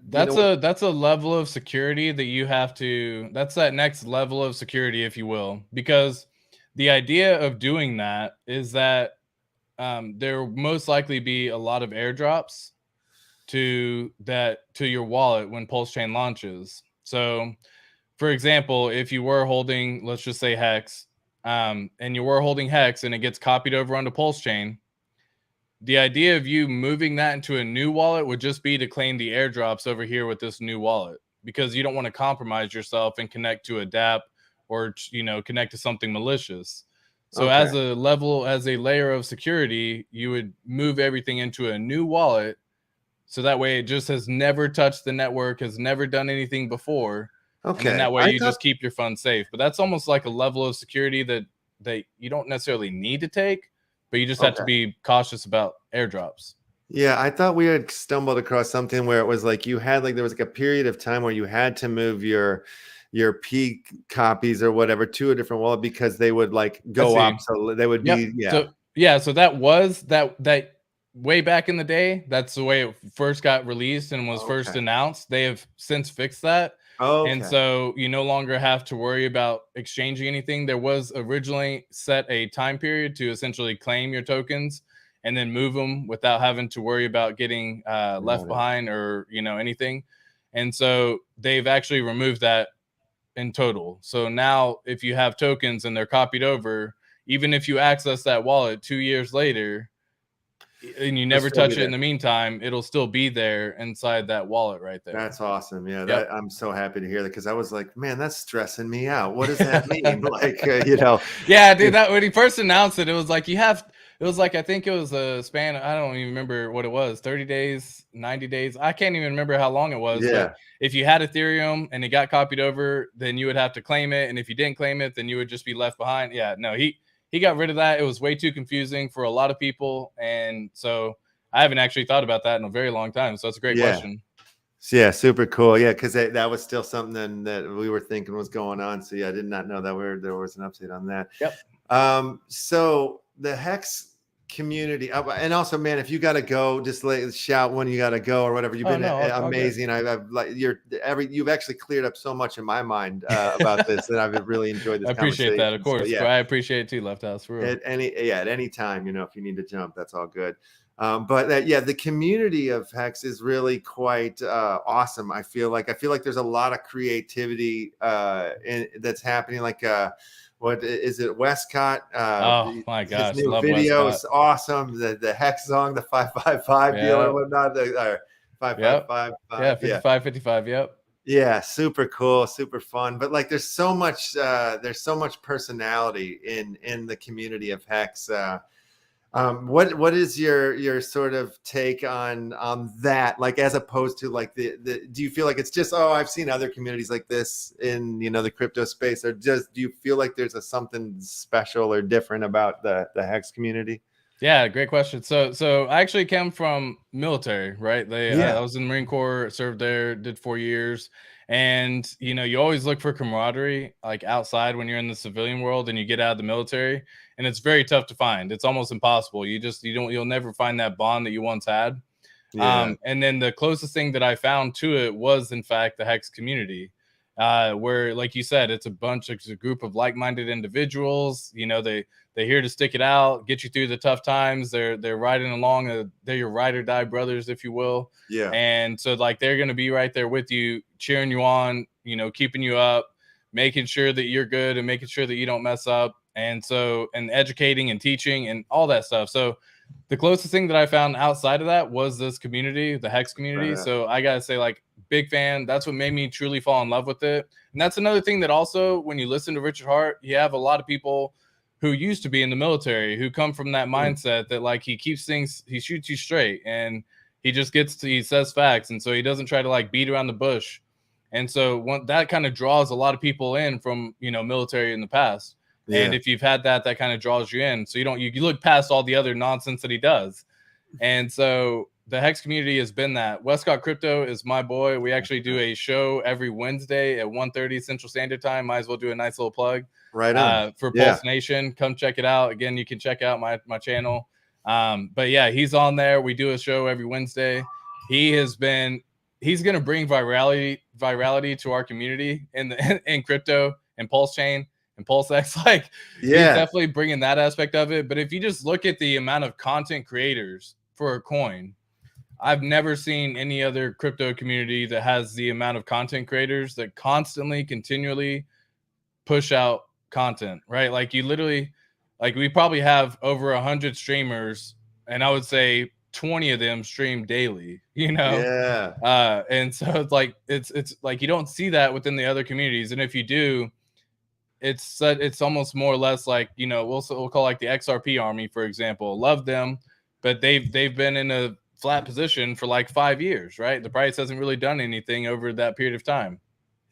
That's a level of security that you have to. That's that next level of security, if you will, because the idea of doing that is that there will most likely be a lot of airdrops to your wallet when Pulse Chain launches. So, for example, if you were holding, let's just say Hex, and you were holding Hex and it gets copied over onto Pulse Chain, the idea of you moving that into a new wallet would just be to claim the airdrops over here with this new wallet, because you don't want to compromise yourself and connect to a DApp or, you know, connect to something malicious. So Okay. as a layer of security, you would move everything into a new wallet. So that way it just has never touched the network, has never done anything before. And then Okay. that way I you thought just keep your funds safe. But that's almost like a level of security that you don't necessarily need to take, but you just have to okay. be cautious about airdrops. Yeah, I thought we had stumbled across something where it was like you had like there was like a period of time where you had to move your P copies or whatever to a different wallet because they would like I go up. see. So they would Yep. be, yeah. So yeah, so that was that way back in the day. That's the way it first got released and was first Okay. announced. They have since fixed that. And Okay. so you no longer have to worry about exchanging anything. There was originally set a time period to essentially claim your tokens and then move them without having to worry about getting left Got it. behind or, you know, anything. And so they've actually removed that in total. So now if you have tokens and they're copied over, even if you access that wallet 2 years later and you It'll never still be touch it in there. the meantime, it'll still be there inside that wallet right there. That's awesome. Yeah, Yep. that I'm so happy to hear that because I was like, man, that's stressing me out. What does that mean? Like, you know, Yeah, dude, that when he first announced it, it was like it was like I think it was a span, I don't even remember what it was, 30 days, 90 days. I can't even remember how long it was, but yeah, if you had Ethereum and it got copied over, then you would have to claim it, and if you didn't claim it, then you would just be left behind. Yeah, no, he got rid of that. It was way too confusing for a lot of people, and so I haven't actually thought about that in a very long time. So that's a great yeah. question. Yeah, super cool. Yeah, because that was still something that we were thinking was going on. So yeah, I did not know that there was an update on that. Yep. So the Hex community, and also, man, if you got to go, just shout when you got to go or whatever. You've Oh been no, all good. amazing. I've like you've actually cleared up so much in my mind about this, and I've really enjoyed I this appreciate that, of conversation. So course. yeah, I appreciate it too, Left House, for real. at any time, you know, if you need to jump, that's all good. But yeah, the community of Hex is really quite awesome. I feel like there's a lot of creativity that's happening. Like what is it, Westcott? Oh my His gosh, new love video Westcott. is awesome. The Hex song, the 555 deal or Yeah. whatnot. The Yep. 555. Yeah, Yeah. 55. Yep. Yeah, super cool, super fun. But like there's so much personality in the community of Hex. What is your sort of take on that? Like as opposed to like the do you feel like it's just, oh, I've seen other communities like this in, you know, the crypto space, or just do you feel like there's something special or different about the Hex community? Yeah, great question. So I actually came from military, right? I Yeah. was in the Marine Corps, served there, did 4 years, and you know you always look for camaraderie like outside when you're in the civilian world and you get out of the military, and it's very tough to find. It's almost impossible. You'll never find that bond that you once had. Yeah. And then the closest thing that I found to it was, in fact, the Hex community, where, like you said, it's a group of like-minded individuals. You know, they're here to stick it out, get you through the tough times. They're riding along. They're your ride or die brothers, if you will. Yeah. And so, like, they're going to be right there with you, cheering you on. You know, keeping you up, making sure that you're good, and making sure that you don't mess up. And so, and educating and teaching and all that stuff. So the closest thing that I found outside of that was this community, the Hex community. Right. So I gotta say, like, big fan. That's what made me truly fall in love with it. And that's another thing that also, when you listen to Richard Hart, you have a lot of people who used to be in the military who come from that mindset that, like, he shoots you straight, and he says facts, and so he doesn't try to like beat around the bush. And so that kind of draws a lot of people in from, you know, military in the past. And Yeah. if you've had that kind of draws you in. So you look past all the other nonsense that he does. And so the Hex community has been that. Westcott Crypto is my boy. We actually do a show every Wednesday at 1:30 Central Standard Time. Might as well do a nice little plug. Right on. For Yeah. Pulse Nation. Come check it out. Again, you can check out my channel. But yeah, he's on there. We do a show every Wednesday. He's going to bring virality to our community in crypto and Pulse Chain and PulseX. Like, he's definitely bringing that aspect of it. But if you just look at the amount of content creators for a coin, I've never seen any other crypto community that has the amount of content creators that constantly, continually push out content, right? Like, you literally, like, we probably have over 100 streamers and I would say 20 of them stream daily, you know? Yeah. And so it's like you don't see that within the other communities. And if you do, it's almost more or less like, you know, we'll call like the XRP army, for example. Love them, but they've been in a flat position for like 5 years, right? The price hasn't really done anything over that period of time.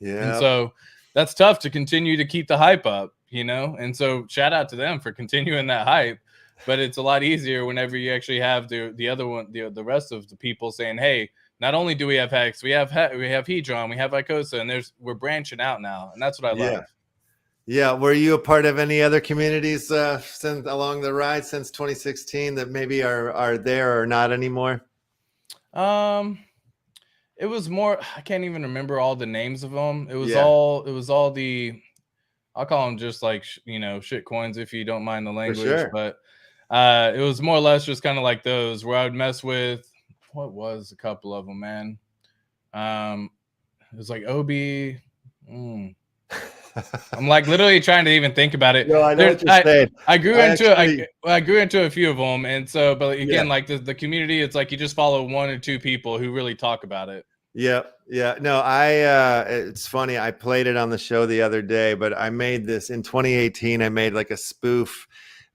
And Yeah. so that's tough to continue to keep the hype up, you know? And so shout out to them for continuing that hype. But it's a lot easier whenever you actually have the other one, the rest of the people saying, hey, not only do we have Hex, we have Hedron, we have Icosa, and we're branching out now. And that's what I love. Yeah. Were you a part of any other communities since along the ride since 2016 that maybe are there or not anymore? It was more, I can't even remember all the names of them. It was Yeah. all the, I'll call them just like, you know, shit coins, if you don't mind the language. sure. But it was more or less just kind of like those where I would mess with, what was a couple of them, man? It was like Obi. I'm like literally trying to even think about it. No, I know what you're saying. I grew into a few of them, and so, but again, like the community, it's like you just follow one or two people who really talk about it. Yeah. No, it's funny. I played it on the show the other day, but I made this in 2018. I made like a spoof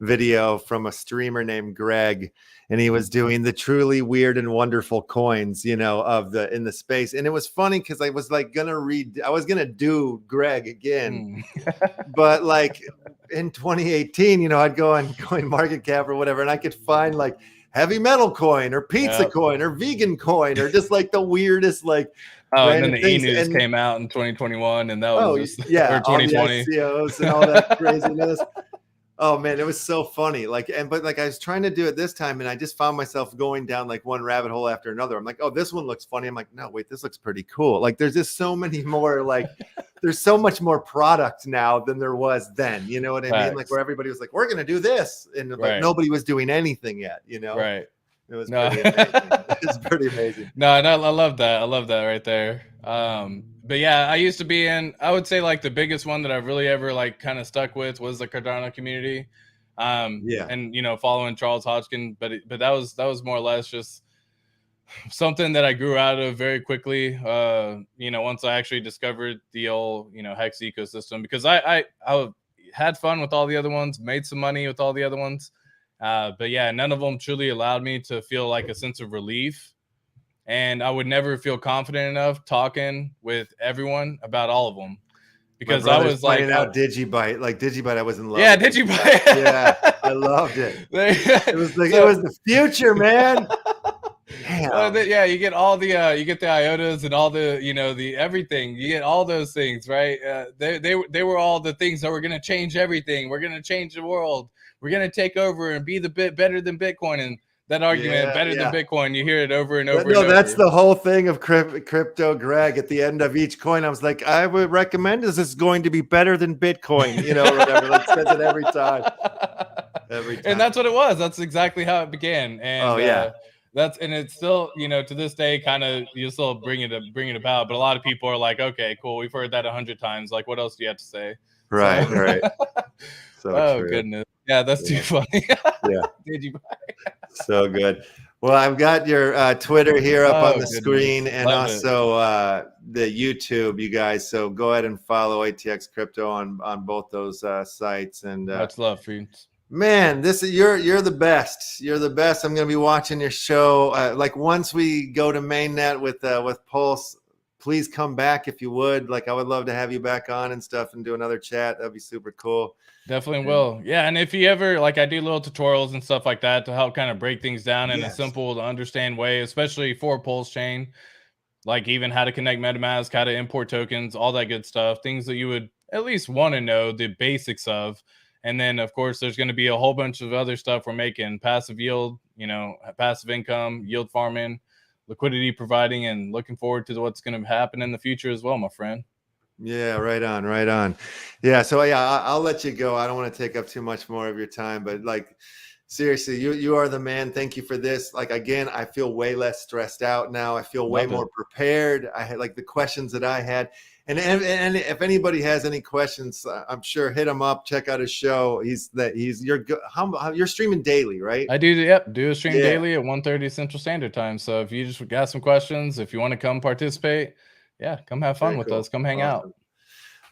video from a streamer named Greg, and he was doing the truly weird and wonderful coins, you know, in the space. And it was funny because I was like I was gonna do Greg again, but like in 2018, you know, I'd go on Coin Market Cap or whatever, and I could find like heavy metal coin or pizza coin or vegan coin or just like the weirdest like. And then the E-News came out in 2021, and that was or 2020. all the ICOs and all that craziness. Oh man, it was so funny. But I was trying to do it this time, and I just found myself going down like one rabbit hole after another. I'm like, oh, this one looks funny. I'm like, no, wait, this looks pretty cool. Like, there's just so many more. Like, there's so much more product now than there was then. You know what I mean? Like, where everybody was like, we're gonna do this, and like nobody was doing anything yet. You know? Right. It was pretty amazing. It was pretty amazing. No, I love that. I love that right there. But yeah, I used to be in, I would say like the biggest one that I've really ever like kind of stuck with was the Cardano community. And you know, following Charles Hodgkin, but that was more or less just something that I grew out of very quickly. You know, once I actually discovered the old, you know, Hex ecosystem, because I had fun with all the other ones, made some money with all the other ones. But yeah, none of them truly allowed me to feel like a sense of relief. And I would never feel confident enough talking with everyone about all of them, because I was like out Digibite, I was in love. Yeah, Digibite. Yeah, I loved it. It was like it was the future, man. Yeah, you get all the you get the IOTAs and all the, you know, the everything. You get all those things, right? They were all the things that were going to change everything. We're going to change the world. We're going to take over and be the bit better than Bitcoin. And that argument, better than Bitcoin, you hear it over and over. No, that's the whole thing of crypto, Greg. At the end of each coin, I was like, I would recommend this is going to be better than Bitcoin, you know, whatever. Like, says it every time. And that's what it was. That's exactly how it began. And and it's still, you know, to this day, kind of you still bring it about. But a lot of people are like, okay, cool, we've heard that 100 times. Like, what else do you have to say? Right. So true. Goodness. Yeah, that's too funny. Did you buy? So good. Well, I've got your Twitter here up on the screen, and also the YouTube, you guys. So go ahead and follow ATX Crypto on both those sites. And much love, friends. Man, you're the best. You're the best. I'm gonna be watching your show. Like once we go to mainnet with Pulse, please come back if you would. Like I would love to have you back on and stuff and do another chat. That'd be super cool. Definitely will. Yeah, and if you ever, like, I do little tutorials and stuff like that to help kind of break things down in a simple to understand way, especially for Pulse Chain, like even how to connect MetaMask, how to import tokens, all that good stuff, things that you would at least want to know the basics of. And then, of course, there's going to be a whole bunch of other stuff we're making: passive yield, you know, passive income, yield farming, liquidity providing, and looking forward to what's going to happen in the future as well, my friend. Yeah, right on. Yeah, so I'll let you go. I don't want to take up too much more of your time, but like seriously, you are the man. Thank you for this. Like again, I feel way less stressed out now. I feel way more prepared. I had like the questions that I had. And if anybody has any questions, I'm sure hit him up. Check out his show. You're streaming daily, right? I do. Yep, do a stream daily at 1:30 Central Standard Time. So if you just got some questions, if you want to come participate, yeah, come have fun with us. Come hang out.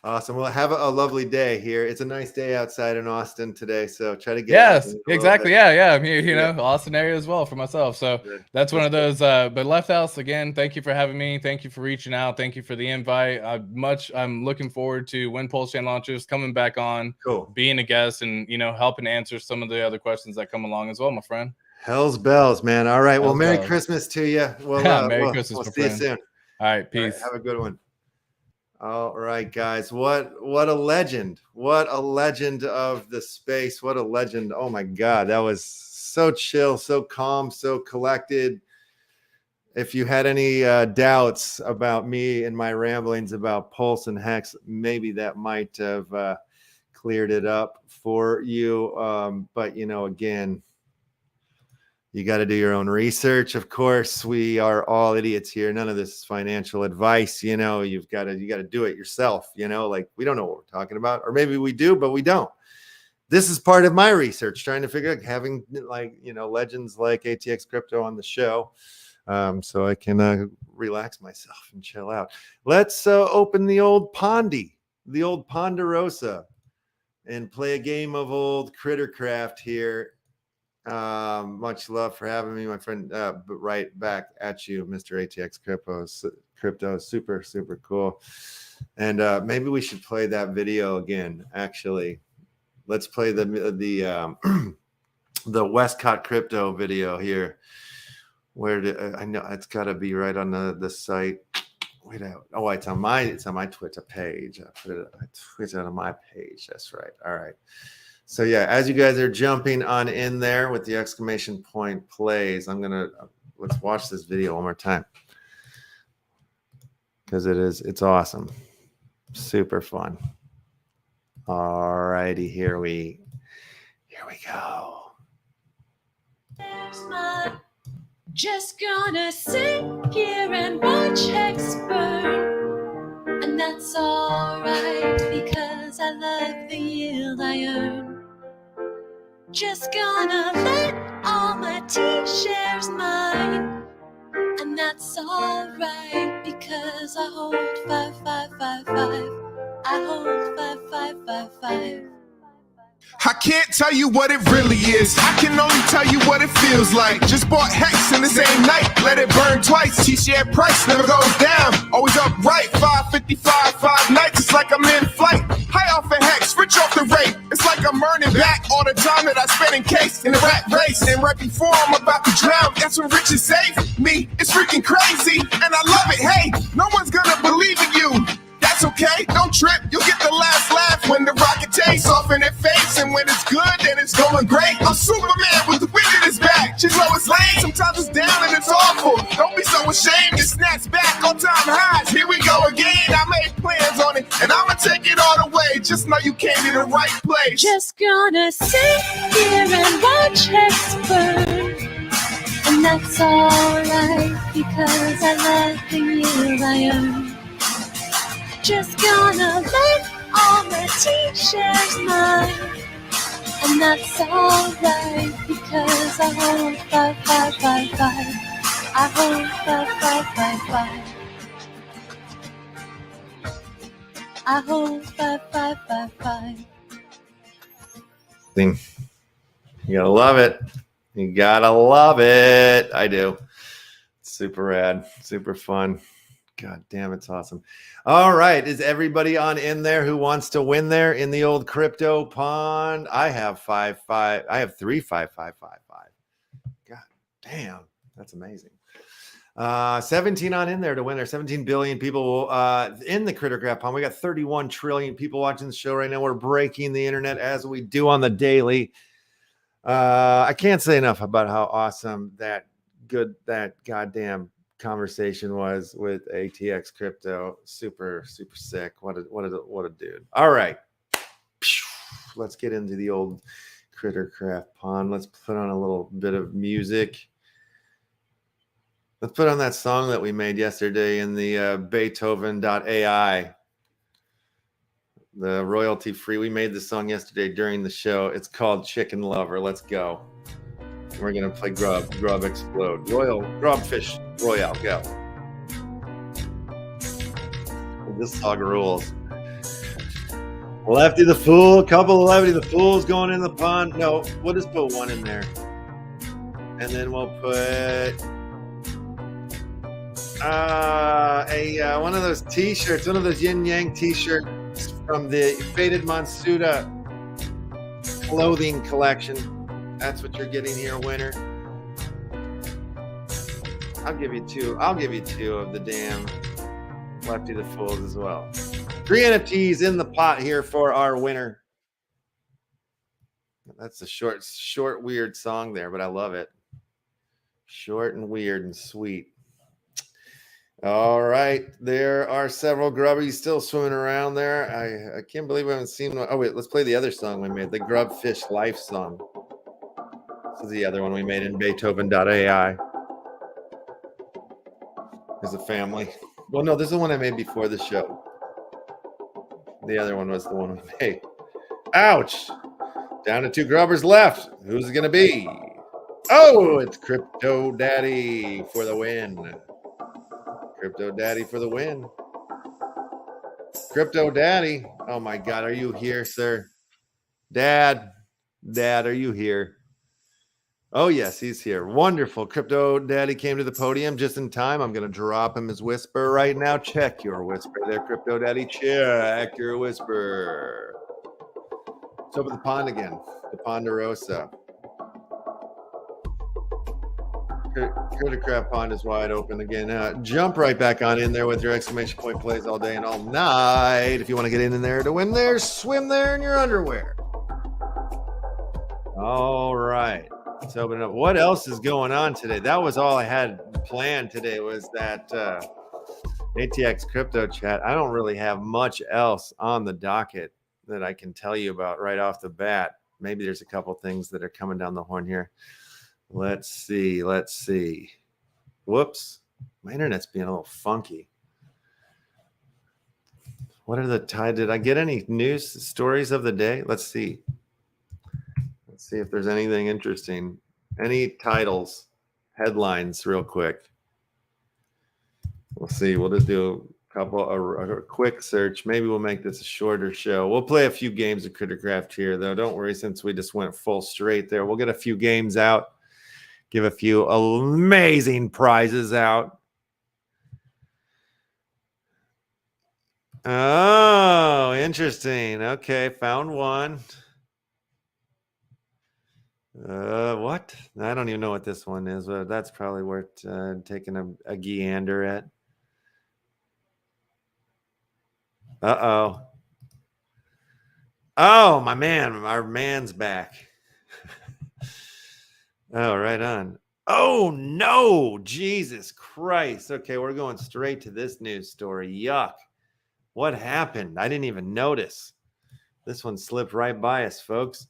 Awesome. Well, have a lovely day here. It's a nice day outside in Austin today, so try to get yes, exactly. Yeah. I'm here, you know, Austin area as well for myself. So that's one of those. But Left House, again, thank you for having me. Thank you for reaching out. Thank you for the invite. I'm looking forward to when Pulse Chain launches, coming back on, being a guest, and you know, helping answer some of the other questions that come along as well, my friend. Hell's bells, man. All right. Well, Merry Christmas to you. Well, Merry Christmas. We'll see you soon. All right. Peace. All right, have a good one. All right, guys. What a legend. What a legend of the space. What a legend. Oh my God. That was so chill, so calm, so collected. If you had any doubts about me and my ramblings about Pulse and Hex, maybe that might have cleared it up for you. But you know, again, you got to do your own research. Of course, we are all idiots here. None of this is financial advice. You know, you got to do it yourself. You know, like we don't know what we're talking about, or maybe we do, but we don't. This is part of my research, trying to figure out having legends like ATX Crypto on the show, so I can relax myself and chill out. Let's open the old Ponderosa, and play a game of old Crittercraft here. Much love for having me, my friend. But right back at you, Mr. ATX Crypto. Super, super cool. And maybe we should play that video again. Actually, let's play the Westcott Crypto video here. Where I know it's got to be right on the site. Wait out. Oh, it's on my Twitter page. I tweeted it on my page. That's right. All right. So yeah, as you guys are jumping on in there with the exclamation point plays, let's watch this video one more time, because it's awesome, super fun. All righty, here we go. Just gonna sit here and watch Hex burn, and that's alright because I love the yield I earn. Just gonna let all my T-shares mine, and that's alright because I hold 5555. I hold 5555. I can't tell you what it really is. I can only tell you what it feels like. Just bought Hex in the same night. Let it burn twice. T-share price never goes down. Always upright. 555, 5 nights. It's like I'm in flight. High off of Hex, rich off the rate. It's like I'm earning back all the time that I spent in case in the rat race. And right before I'm about to drown, that's when Rich is saved me. It's freaking crazy, and I love it. Hey, no one's gonna believe in you. That's okay, don't trip. You'll get the last laugh when the rocket takes off in their face. And when it's good, then it's going great. I'm Superman with the wind in his back. She's always late, sometimes it's down and it's awful. Don't be so ashamed, it snaps back on time highs. Here we go again, I made plans on it, and I'ma take it all the way. Just know you came to the right place. Just gonna sit here and watch Hex burn, and that's alright because I love the yield I earn. Just gonna let all my T-shares mine, and that's alright because I hold 5555. I hold 5555. I hold 5555. You gotta love it. You gotta love it. I do. Super rad, super fun. God damn, it's awesome. All right. Is everybody on in there who wants to win there in the old crypto pond? I have 35555. God damn. That's amazing. 17 on in there to win there. 17 billion people in the Crittercraft pond. We got 31 trillion people watching the show right now. We're breaking the internet as we do on the daily. I can't say enough about how awesome that goddamn conversation was with ATX Crypto. Super, super sick. What a dude. All right. Let's get into the old Crittercraft pond. Let's put on a little bit of music. Let's put on that song that we made yesterday in the Beethoven.ai the royalty free. We made the song yesterday during the show. It's called Chicken Lover. Let's go. We're gonna play Grub Explode. Royal Grubfish Royale. Go. This song rules. Lefty the Fool, couple of Lefty the Fools going in the pond. No, we'll just put one in there. And then we'll put one of those t-shirts, one of those yin yang t-shirts from the Faded Monsuda clothing collection. That's what you're getting here, winner. I'll give you two of the damn Lefty the Fools as well. 3 NFTs in the pot here for our winner. That's a short, weird song there, but I love it. Short and weird and sweet. All right. There are several grubbies still swimming around there. I can't believe we haven't seen one. Oh, wait. Let's play the other song we made, the Grubfish Life song. This is the other one we made in Beethoven.ai. There's a family. Well, no, this is the one I made before the show. The other one was the one we made. Ouch! Down to 2 grubbers left. Who's it going to be? Oh, it's Crypto Daddy for the win. Crypto Daddy for the win. Crypto Daddy. Oh, my God. Are you here, sir? Dad, are you here? Oh, yes, he's here. Wonderful. Crypto Daddy came to the podium just in time. I'm going to drop him his whisper right now. Check your whisper there, Crypto Daddy. Check your whisper. Let's open the pond again. The Ponderosa. Critter Crab Pond is wide open again. Jump right back on in there with your exclamation point plays all day and all night. If you want to get in there to win there, swim there in your underwear. All right. Let's open it up. What else is going on today? That was all I had planned today, was that ATX crypto chat. I don't really have much else on the docket that I can tell you about right off the bat. Maybe there's a couple things that are coming down the horn here. Let's see. Whoops. My internet's being a little funky. What are the did I get any news stories of the day? Let's see. Let's see if there's anything interesting. Any titles, headlines real quick. We'll see. We'll just do a quick search. Maybe we'll make this a shorter show. We'll play a few games of Crittercraft here, though. Don't worry, since we just went full straight there. We'll get a few games out, give a few amazing prizes out. Oh, interesting. Okay, found one. What? I don't even know what this one is, but that's probably worth taking a gander at. Uh-oh. Oh, my man. Our man's back. Oh, right on. Oh, no. Jesus Christ. Okay, we're going straight to this news story. Yuck. What happened? I didn't even notice. This one slipped right by us, folks.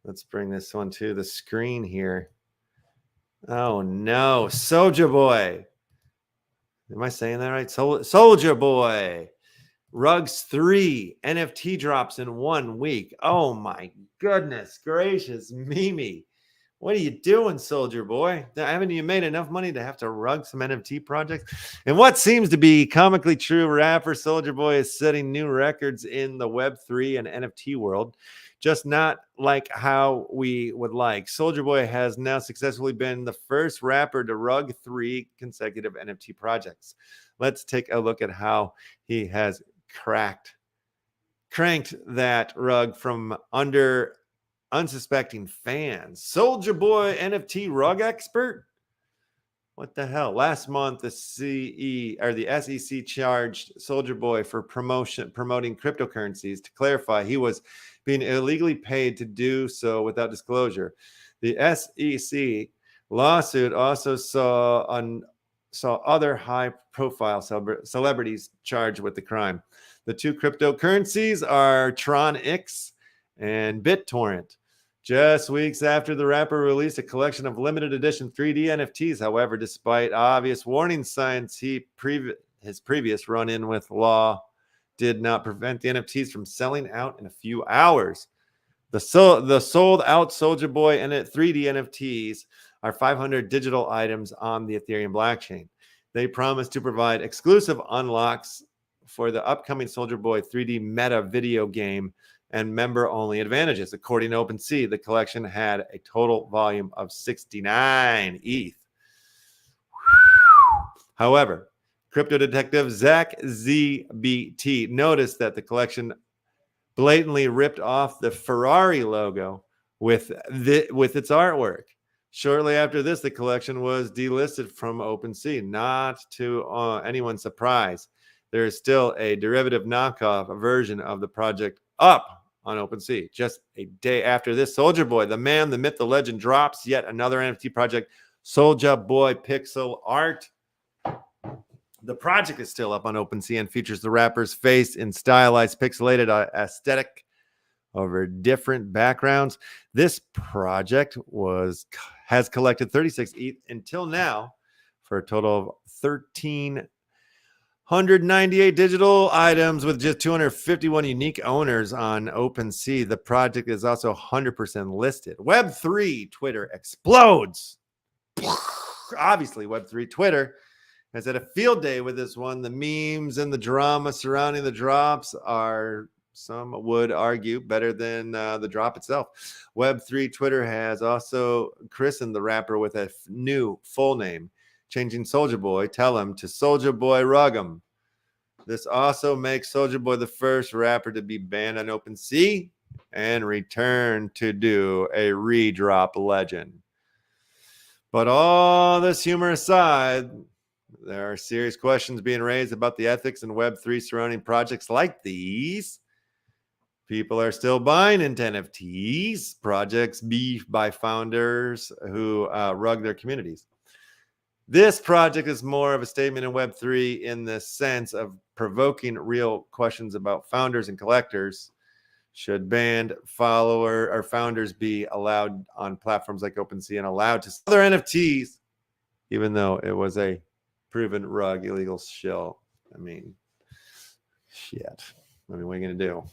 Let's bring this one to the screen here. Oh, no. Soulja Boy. Am I saying that right? Soulja Boy. Rugs 3 NFT drops in 1 week. Oh, my goodness gracious, Mimi. What are you doing, Soulja Boy? Haven't you made enough money to have to rug some NFT projects? And what seems to be comically true, rapper Soulja Boy is setting new records in the Web3 and NFT world. Just not like how we would like. Soulja Boy has now successfully been the first rapper to rug 3 consecutive NFT projects. Let's take a look at how he has cranked that rug from under unsuspecting fans. Soulja Boy NFT rug expert? What the hell? Last month, the SEC charged Soulja Boy for promoting cryptocurrencies. To clarify, he was being illegally paid to do so without disclosure. The SEC lawsuit also saw other high-profile celebrities charged with the crime. The 2 cryptocurrencies are Tron X and BitTorrent. Just weeks after the rapper released a collection of limited edition 3D NFTs, however, despite obvious warning signs, his previous run-in with law did not prevent the NFTs from selling out in a few hours. The sold out Soulja Boy and 3D NFTs are 500 digital items on the Ethereum blockchain. They promise to provide exclusive unlocks for the upcoming Soulja Boy 3D meta video game and member-only advantages. According to OpenSea, the collection had a total volume of 69 ETH. However, crypto detective Zach ZBT noticed that the collection blatantly ripped off the Ferrari logo with its artwork. Shortly after this, the collection was delisted from OpenSea. Not to anyone's surprise, there is still a derivative knockoff version of the project up on OpenSea. Just a day after this, Soulja Boy, the man, the myth, the legend, drops yet another NFT project, Soulja Boy Pixel Art. The project is still up on OpenSea and features the rapper's face in stylized, pixelated aesthetic over different backgrounds. This project has collected 36 ETH until now for a total of 1,398 digital items with just 251 unique owners on OpenSea. The project is also 100% listed. Web3 Twitter explodes. Obviously, Web3 Twitter has had a field day with this one. The memes and the drama surrounding the drops are, some would argue, better than the drop itself. Web3 Twitter has also christened the rapper with a new full name, changing Soulja Boy, tell him, to Soulja Boy Ruggum. This also makes Soulja Boy the first rapper to be banned on OpenSea and return to do a redrop legend. But all this humor aside, there are serious questions being raised about the ethics in Web3 surrounding projects like these. People are still buying into NFTs, projects beefed by founders who rug their communities. This project is more of a statement in Web3 in the sense of provoking real questions about founders and collectors. Should banned follower or founders be allowed on platforms like OpenSea and allowed to sell their NFTs, even though it was a proven rug illegal shill? I mean, shit. I mean, what are you going to do?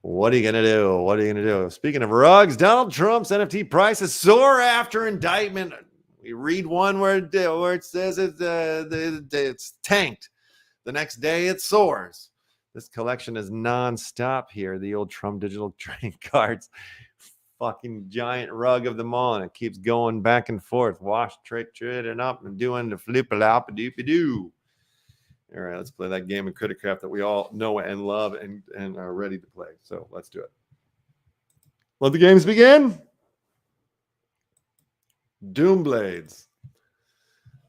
What are you going to do? What are you going to do? Speaking of rugs, Donald Trump's NFT prices soar after indictment. We read one where it says it's tanked. The next day it soars. This collection is nonstop here. The old Trump digital trading cards. Fucking giant rug of them all. And it keeps going back and forth. Wash, trading up and doing the flip-a-lop-a-doop-a-doo. All right, let's play that game of Criticraft that we all know and love and are ready to play. So let's do it. Let the games begin. Doomblades.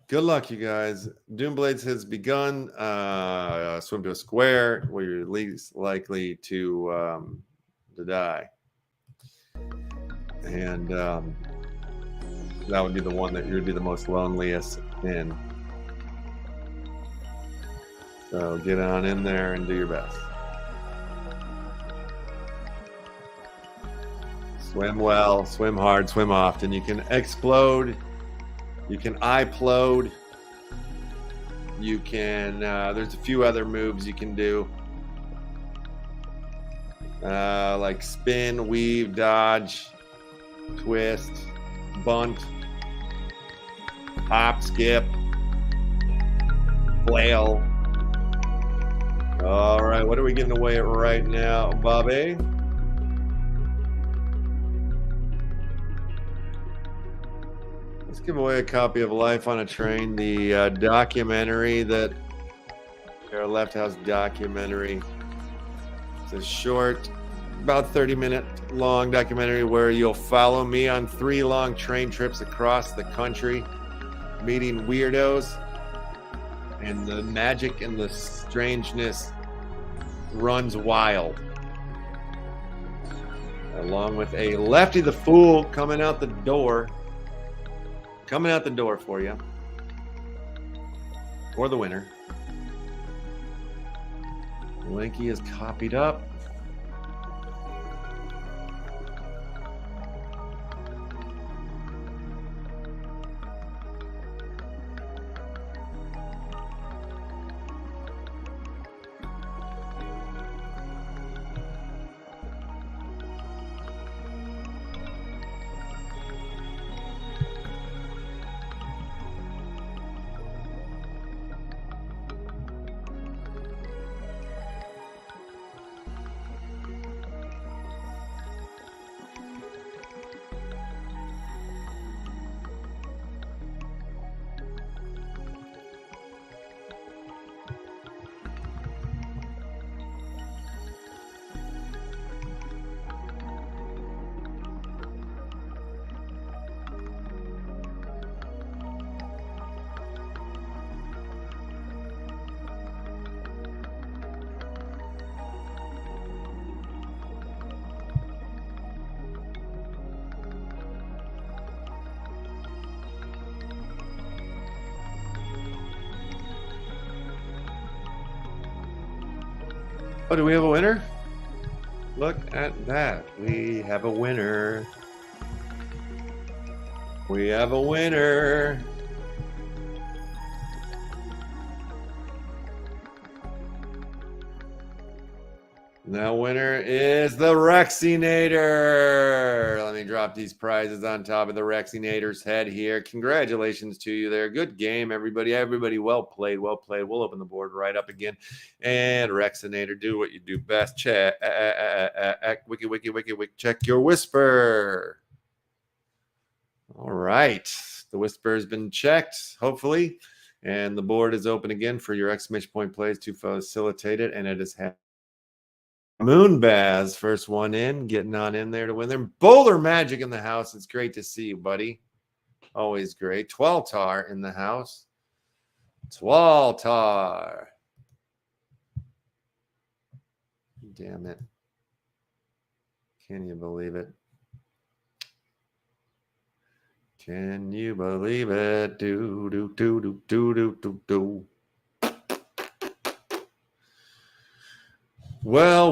Good luck, you guys. Doomblades has begun. Swim to a square where you're least likely to die. And that would be the one that you would be the most loneliest in. So get on in there and do your best. Swim well, swim hard, swim often. You can explode. You can iplode. You can, there's a few other moves you can do. Like spin, weave, dodge, twist, bunt, hop, skip, flail. All right, what are we giving away right now, Bobby? Let's give away a copy of Life on a Train, the documentary that MR.LEFTHOUSE documentary. It's a short, about 30-minute long documentary where you'll follow me on 3 long train trips across the country, meeting weirdos, and the magic and the strangeness runs wild. Along with a Lefty the Fool coming out the door for you, for the winner. Linky is copied up. Oh, do we have a winner? Look at that. We have a winner. We have a winner. The winner is the Rexinator. Let me drop these prizes on top of the Rexinator's head here. Congratulations to you there. Good game, everybody. Everybody well played, well played. We'll open the board right up again. And Rexinator, do what you do best. Check, wiki, check your whisper. All right. The whisper has been checked, hopefully. And the board is open again for your exclamation point plays to facilitate it. And it is happening. Moonbaz, first one in, getting on in there to win there. Boulder Magic in the house. It's great to see you, buddy. Always great. Tweltar in the house. Tweltar. Damn it. Can you believe it? Can you believe it? Do, do, do, do, do, do, do, do. Well.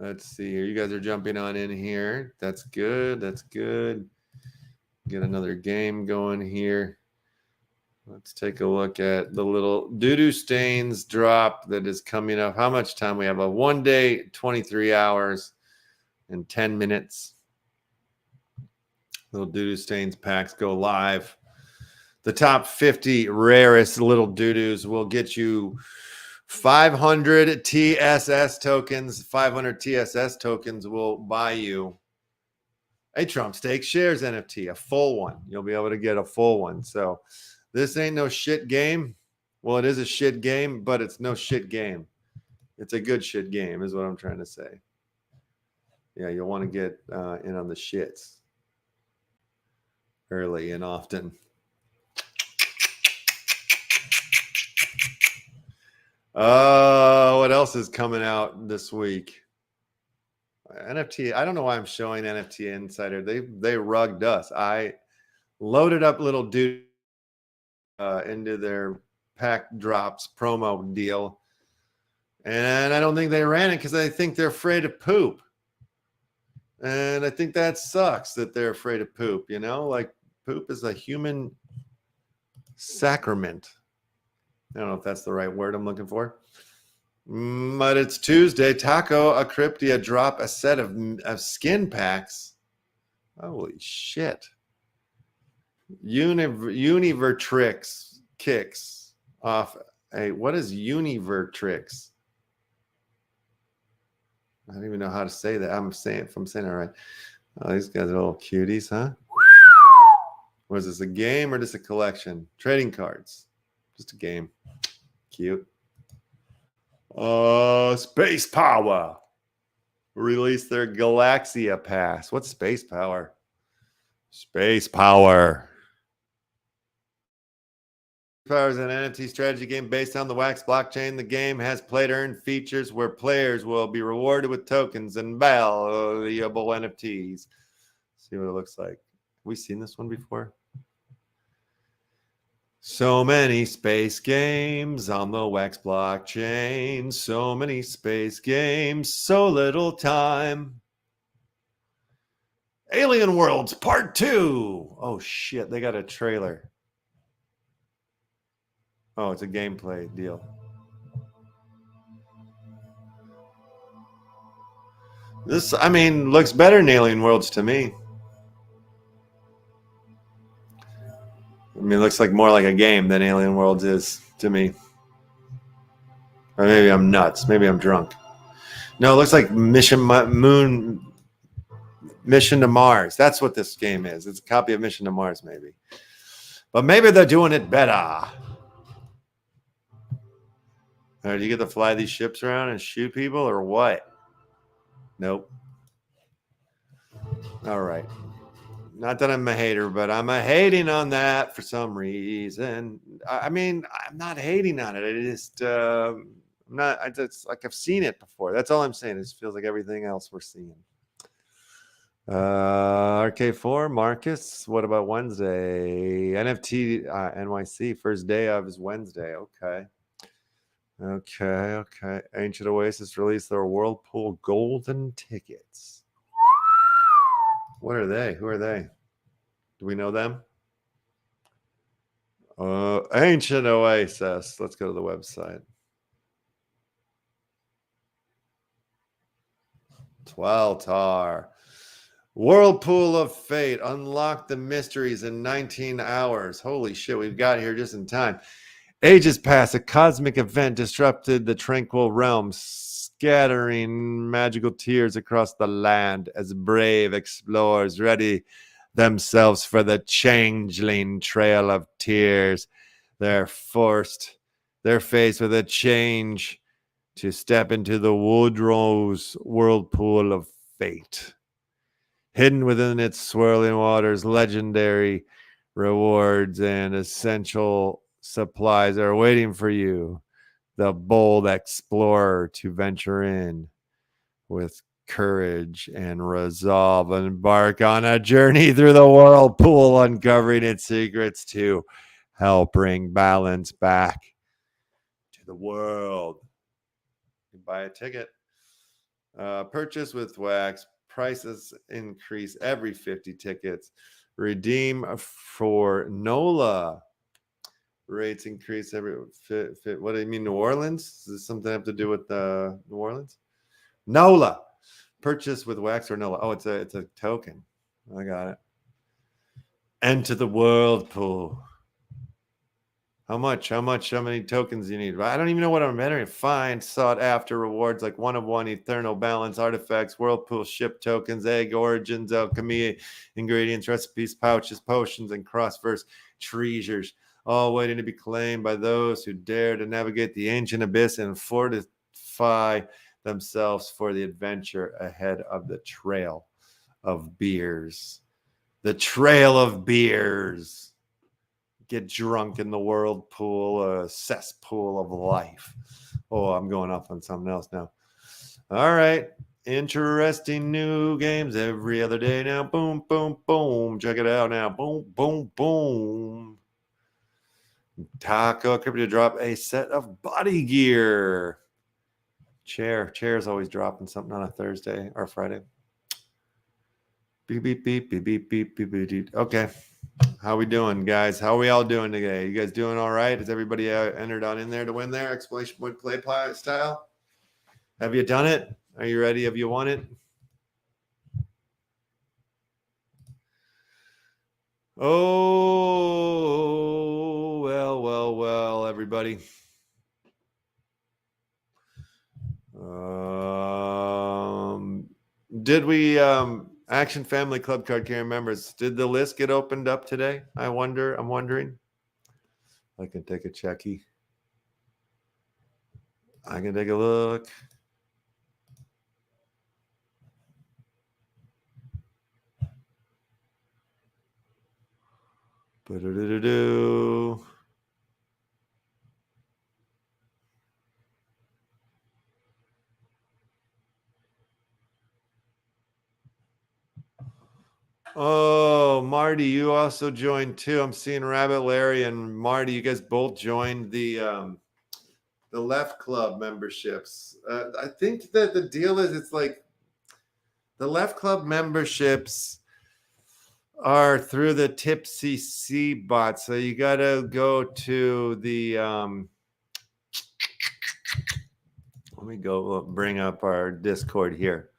Let's see here. You guys are jumping on in here. That's good. That's good. Get another game going here. Let's take a look at the little doo-doo stains drop that is coming up. How much time we have? A 1 day, 23 hours, and 10 minutes. Little doo-doo stains packs go live. The top 50 rarest little doo-doos will get you 500 TSS tokens. 500 TSS tokens will buy you a Trump Steak Shares NFT, a full one. You'll be able to get a full one. So this ain't no shit game. Well, it is a shit game, but it's no shit game. It's a good shit game is what I'm trying to say. Yeah, you'll want to get in on the shits early and often. What else is coming out this week? NFT. I don't know why I'm showing NFT Insider. They rugged us. I loaded up little dude into their pack drops promo deal, and I don't think they ran it because I think they're afraid of poop. And I think that sucks that they're afraid of poop. You know, like poop is a human sacrament. I don't know if that's the right word I'm looking for. But it's Tuesday. Taco a Cryptia drop a set of skin packs. Holy shit. Univertrix kicks off. Hey, what is Univertrix? I don't even know how to say that. I'm saying it right. Oh, these guys are little cuties, huh? Was this a game or just a collection? Trading cards. Just a game. Cute. Space Power. Release their Galaxia Pass. What's Space Power? Space Power. Power is an NFT strategy game based on the Wax blockchain. The game has play-to-earn features where players will be rewarded with tokens and valuable NFTs. See what it looks like. Have we seen this one before? So many space games on the Wax blockchain. So many space games, so little time. Alien Worlds Part 2. Oh, shit. They got a trailer. Oh, it's a gameplay deal. This, I mean, looks better than Alien Worlds to me. I mean, it looks like more like a game than Alien Worlds is to me. Or maybe I'm nuts. Maybe I'm drunk. No, it looks like Mission to Mars. That's what this game is. It's a copy of Mission to Mars, maybe. But maybe they're doing it better. All right, you get to fly these ships around and shoot people or what? Nope. All right. Not that I'm a hater, but I'm hating on that for some reason. I mean, I'm not hating on it. I just, I'm not. It's like I've seen it before. That's all I'm saying. It just feels like everything else we're seeing. RK4, Marcus. What about Wednesday? NFT NYC, first day of is Wednesday. Okay. Ancient Oasis released their Whirlpool Golden tickets. What are they? Who are they? Do we know them? Ancient Oasis. Let's go to the website. 12 tar. Whirlpool of Fate. Unlock the mysteries in 19 hours. Holy shit, we've got here just in time. Ages past, a cosmic event disrupted the tranquil realm, scattering magical tears across the land as brave explorers ready themselves for the changeling trail of tears. They're faced with a change to step into the Woodrow's whirlpool of fate. Hidden within its swirling waters, legendary rewards and essential supplies are waiting for you, the bold explorer, to venture in with courage and resolve and embark on a journey through the whirlpool, uncovering its secrets to help bring balance back to the world. You buy a ticket. Purchase with wax. Prices increase every 50 tickets. Redeem for NOLA. Rates increase every what do you mean, New Orleans? Does this something have to do with New Orleans? NOLA. Purchase with wax or NOLA. Oh, it's a token. I got it. Enter the whirlpool. How much? How many tokens do you need? I don't even know what I'm entering. Find sought after rewards like 1 of 1, eternal balance, artifacts, whirlpool, ship tokens, egg origins, alchemy, ingredients, recipes, pouches, potions, and cross-verse treasures, all waiting to be claimed by those who dare to navigate the ancient abyss and fortify themselves for the adventure ahead of the trail of beers. The trail of beers. Get drunk in the whirlpool, a cesspool of life. Oh, I'm going off on something else now. All right. Interesting new games every other day now. Boom, boom, boom. Check it out now. Boom, boom, boom. Taco Crypto drop a set of body gear. Chair's always dropping something on a Thursday or Friday. Beep, beep, beep, beep, beep, beep, beep, beep, beep. Okay. How we doing, guys? How are we all doing today? You guys doing all right? Is everybody entered on in there to win there? Exclamation point play style. Have you done it? Are you ready? Have you won it? Oh, well, everybody. Did we Action Family Club card carrying members, did the list get opened up today? I'm wondering. I can take a checky. I can take a look. Ba-do-do-do-do. Oh, Marty, you also joined too. I'm seeing Rabbit Larry and Marty. You guys both joined the Left Club memberships. I think that the deal is it's like the Left Club memberships are through the Tipsy C bot. So you got to go to the let me go bring up our Discord here.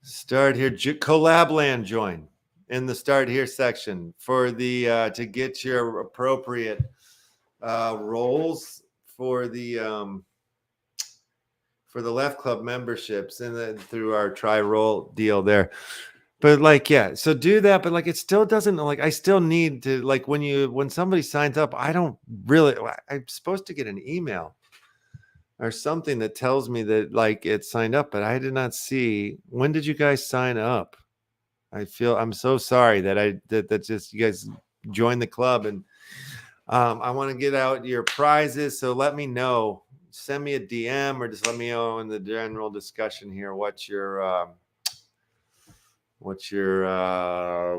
Start here, Collabland join in the start here section for the to get your appropriate roles for the Left Club memberships, and then through our try roll deal there. But like, yeah, so do that. But like, it still doesn't like. I still need to like when somebody signs up. I don't really. I'm supposed to get an email or something that tells me that like it's signed up, but I did not see. When did you guys sign up? I'm so sorry that that just you guys joined the club, and I want to get out your prizes. So let me know. Send me a DM or just let me know in the general discussion here what your what your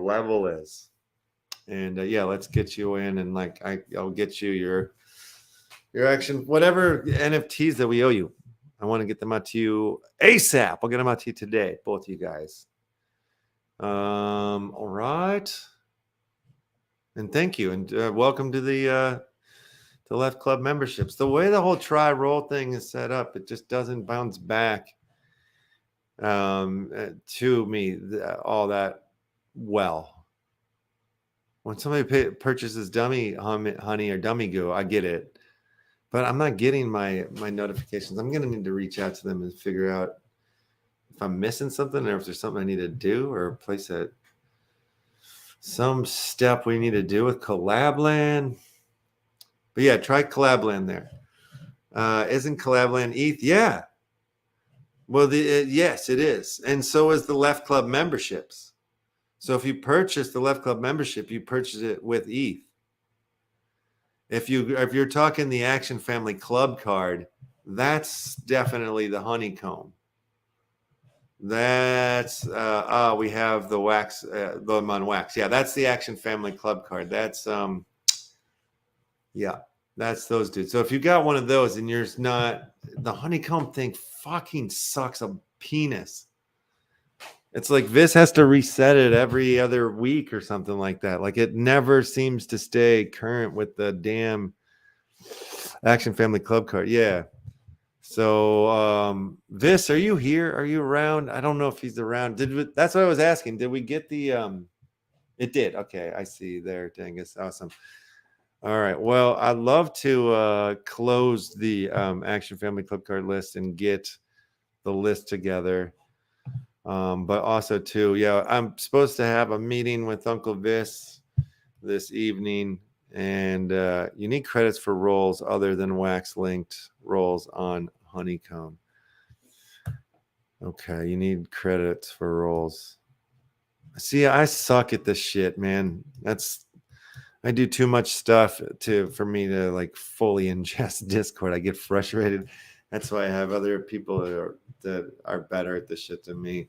level is. And yeah, let's get you in, and like I'll get you your action, whatever NFTs that we owe you. I want to get them out to you ASAP. I'll get them out to you today, both of you guys. All right. And thank you, and welcome to the Left Club memberships. The way the whole try roll thing is set up, it just doesn't bounce back to me all that well. When somebody purchases dummy honey or dummy goo, I get it, but I'm not getting my notifications. I'm gonna need to reach out to them and figure out if I'm missing something, or if there's something I need to do, or place some step we need to do with Collabland. But yeah, try Collabland there. Isn't Collabland ETH? Yeah. Well, yes, it is, and so is the Left Club memberships. So if you purchase the Left Club membership, you purchase it with ETH. If you're talking the Action Family Club card, that's definitely the honeycomb. That's we have the wax, the on wax. Yeah, that's the Action Family Club card. That's yeah, that's those dudes. So if you got one of those and you're not, the honeycomb thing fucking sucks a penis. It's like Vis has to reset it every other week or something like that. Like it never seems to stay current with the damn Action Family Club card. Yeah. So Vis, are you here? Are you around? I don't know if he's around. That's what I was asking. Did we get the it did. Okay, I see there, Dangus. Awesome. All right. Well, I'd love to close the Action Family Club card list and get the list together. But also too, yeah, I'm supposed to have a meeting with Uncle Vis this evening, and you need credits for rolls other than wax linked rolls on Honeycomb. Okay, you need credits for rolls. See, I suck at this shit, man. I do too much stuff for me to like fully ingest Discord. I get frustrated. That's why I have other people that are better at this shit than me,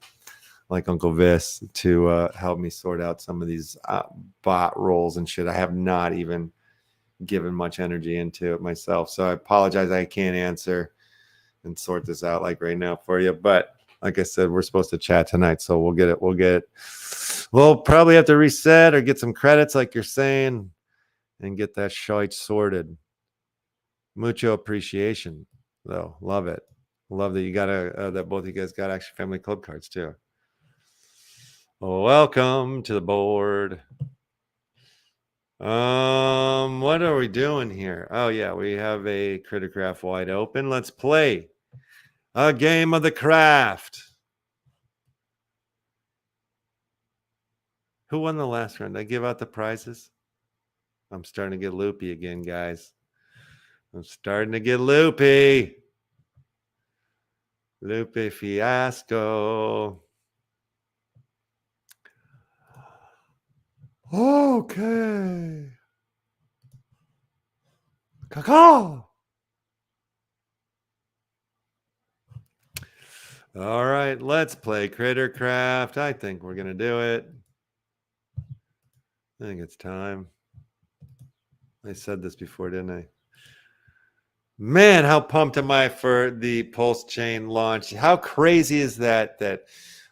like Uncle Vis, to help me sort out some of these bot roles and shit. I have not even given much energy into it myself. So I apologize. I can't answer and sort this out like right now for you. But like I said, we're supposed to chat tonight. So we'll get it. We'll probably have to reset or get some credits like you're saying and get that shite sorted. Mucho appreciation. Though, love it. Love that you got that both of you guys got Action Family Club cards too. Welcome to the board. What are we doing here? Oh yeah, we have a Criticraft wide open. Let's play a game of the craft. Who won the last round? Did I give out the prizes? I'm starting to get loopy again, guys. I'm starting to get loopy. Loopy fiasco. Okay. Caw. All right, let's play Crittercraft. I think we're going to do it. I think it's time. I said this before, didn't I? Man, how pumped am I for the Pulse Chain launch? How crazy is that? That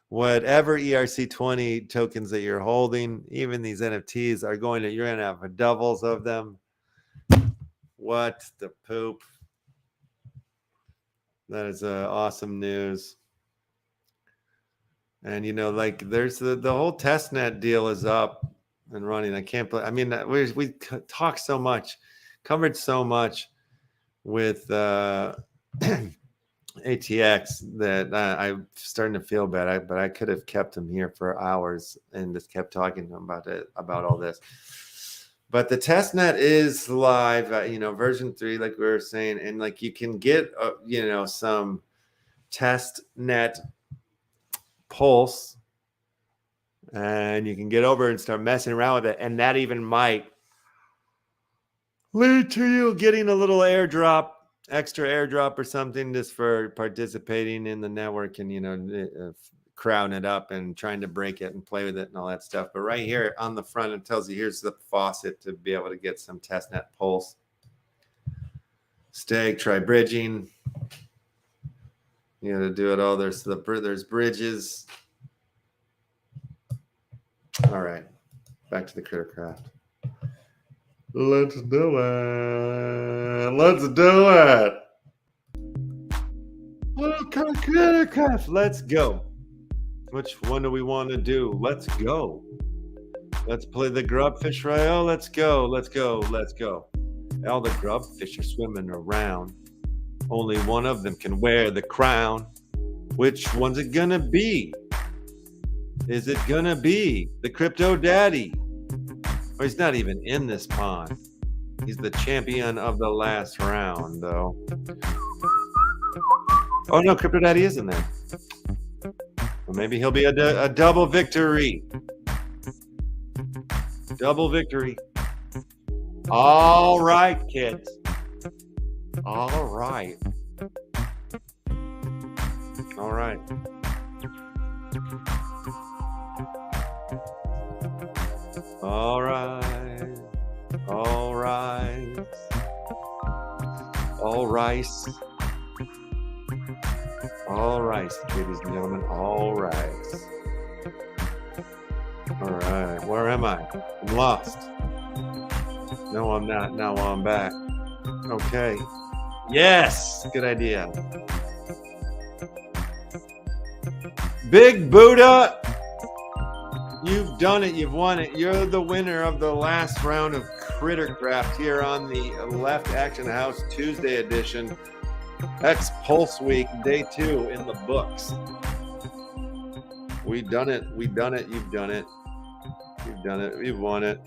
whatever ERC20 tokens that you're holding, even these NFTs you're going to have doubles of them. What the poop? That is awesome news. And like there's the whole testnet deal is up and running. I can't believe. I mean, we talked so much, covered so much with ATX that I'm starting to feel bad. But I could have kept him here for hours and just kept talking to him about all this. But the testnet is live, version 3, like we were saying, and like you can get some testnet pulse, and you can get over and start messing around with it, and that even might lead to you getting a little extra airdrop or something just for participating in the network and crowding it up and trying to break it and play with it and all that stuff. But right here on the front, it tells you here's the faucet to be able to get some testnet pulse. Stag, try bridging. You got to do it all. There's bridges. All right, back to the Crittercraft. Let's do it. Let's do it. Welcome to Crittercraft. Let's go. Which one do we want to do? Let's go. Let's play the grubfish royale. Let's go. Let's go. Let's go. All the grubfish are swimming around. Only one of them can wear the crown. Which one's it gonna be? Is it gonna be the Crypto Daddy? Or he's not even in this pond. He's the champion of the last round, though. Oh no, Crypto Daddy is in there. Well, maybe he'll be a double victory. Double victory. All right, kids. All right. All right. All right. All right. All rice. All rice, ladies and gentlemen. All rice. All right. Where am I? I'm lost. No, I'm not. Now I'm back. Okay. Yes. Good idea. Big Buddha. You've done it. You've won it. You're the winner of the last round of Crittercraft here on the Left Action House Tuesday edition. Hex Pulse Week, day 2 in the books. We've done it. We've done it. You've done it. You've done it. We've won it.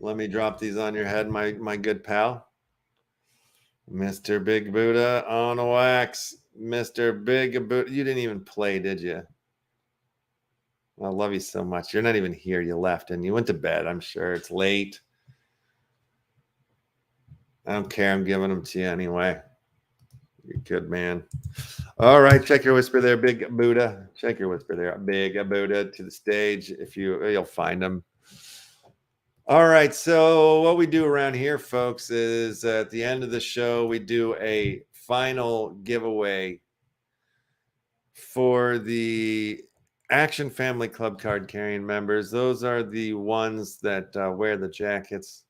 Let me drop these on your head, my good pal. Mr. Big Buddha on wax. Mr. Big Buddha. You didn't even play, did you? I love you so much. You're not even here. You left and you went to bed. I'm sure it's late. I don't care. I'm giving them to you anyway. You're good, man. All right. Check your whisper there, Big Buddha. Check your whisper there, Big Buddha, to the stage. If you'll find them. All right. So what we do around here, folks, is at the end of the show, we do a final giveaway for the Action Family Club card carrying members. Those are the ones that wear the jackets.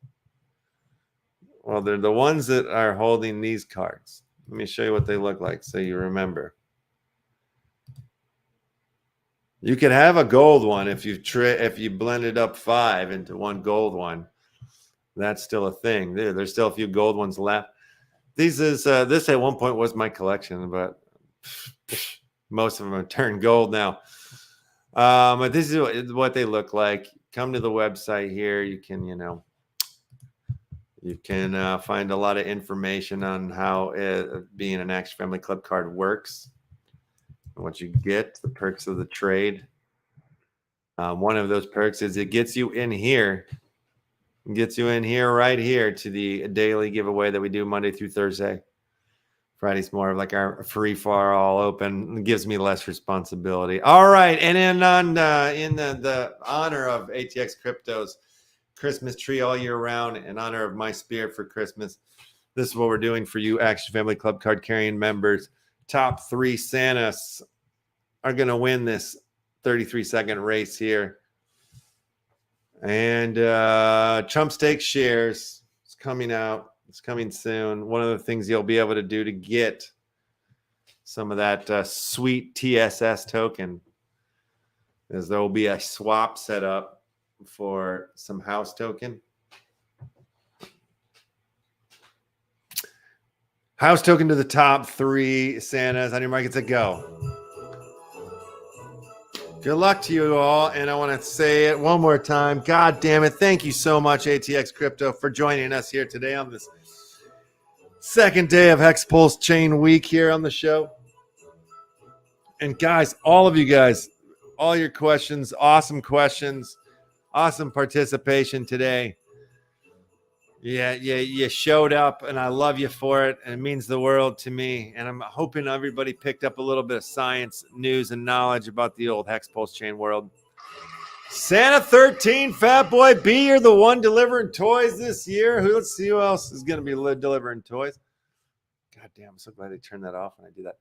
Well, they're the ones that are holding these cards. Let me show you what they look like so you remember. You could have a gold one if you blended up 5 into one gold one. That's still a thing. There's still a few gold ones left. This at one point was my collection, but most of them have turned gold now. But this is what they look like. Come to the website here. You can find a lot of information on how being an Action Family Club card works, and what you get, the perks of the trade. One of those perks is it gets you in here. It gets you in here, right here, to the daily giveaway that we do Monday through Thursday. Friday's more of like our free for all open. It gives me less responsibility. All right, and then in the honor of ATX Crypto's Christmas tree all year round, in honor of my spirit for Christmas, this is what we're doing for you Action Family Club card carrying members. Top 3 Santas are going to win this 33-second race here. And Chump Steak shares is coming out. It's coming soon. One of the things you'll be able to do to get some of that sweet TSS token is there will be a swap set up for some house token. House token to the top 3 Santas. On your markets, a go. Good luck to you all, and I want to say it one more time. God damn it. Thank you so much, ATX Crypto, for joining us here today on this second day of Hex Pulse Chain Week here on the show. And guys, all of you guys, all your questions, awesome participation today. Yeah, you showed up, and I love you for it, and it means the world to me. And I'm hoping everybody picked up a little bit of science, news, and knowledge about the old Hex Pulse Chain world. Santa 13, Fat Boy B, you're the one delivering toys this year. Let's see who else is going to be delivering toys. God damn, I'm so glad they turned that off when I do that.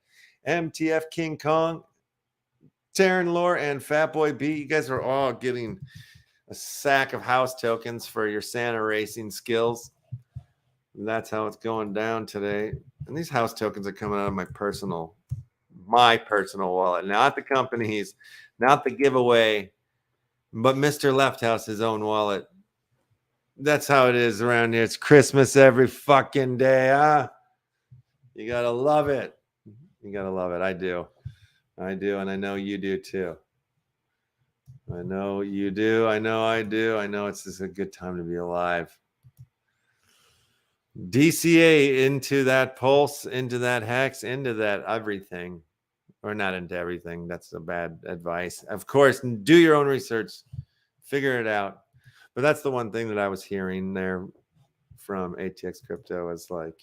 MTF King Kong, Taryn Lore, and Fat Boy B, you guys are all getting a sack of house tokens for your Santa racing skills. And that's how it's going down today. And these house tokens are coming out of my personal wallet, not the company's, not the giveaway, but Mr. Lefthouse's own wallet. That's how it is around here. It's Christmas every fucking day, huh? You gotta love it. You gotta love it. I do, and I know you do too. I know you do. I know I do. I know it's just a good time to be alive. DCA into that pulse, into that hex, into that everything. Or not into everything. That's a bad advice. Of course, do your own research. Figure it out. But that's the one thing that I was hearing there from ATX Crypto is like,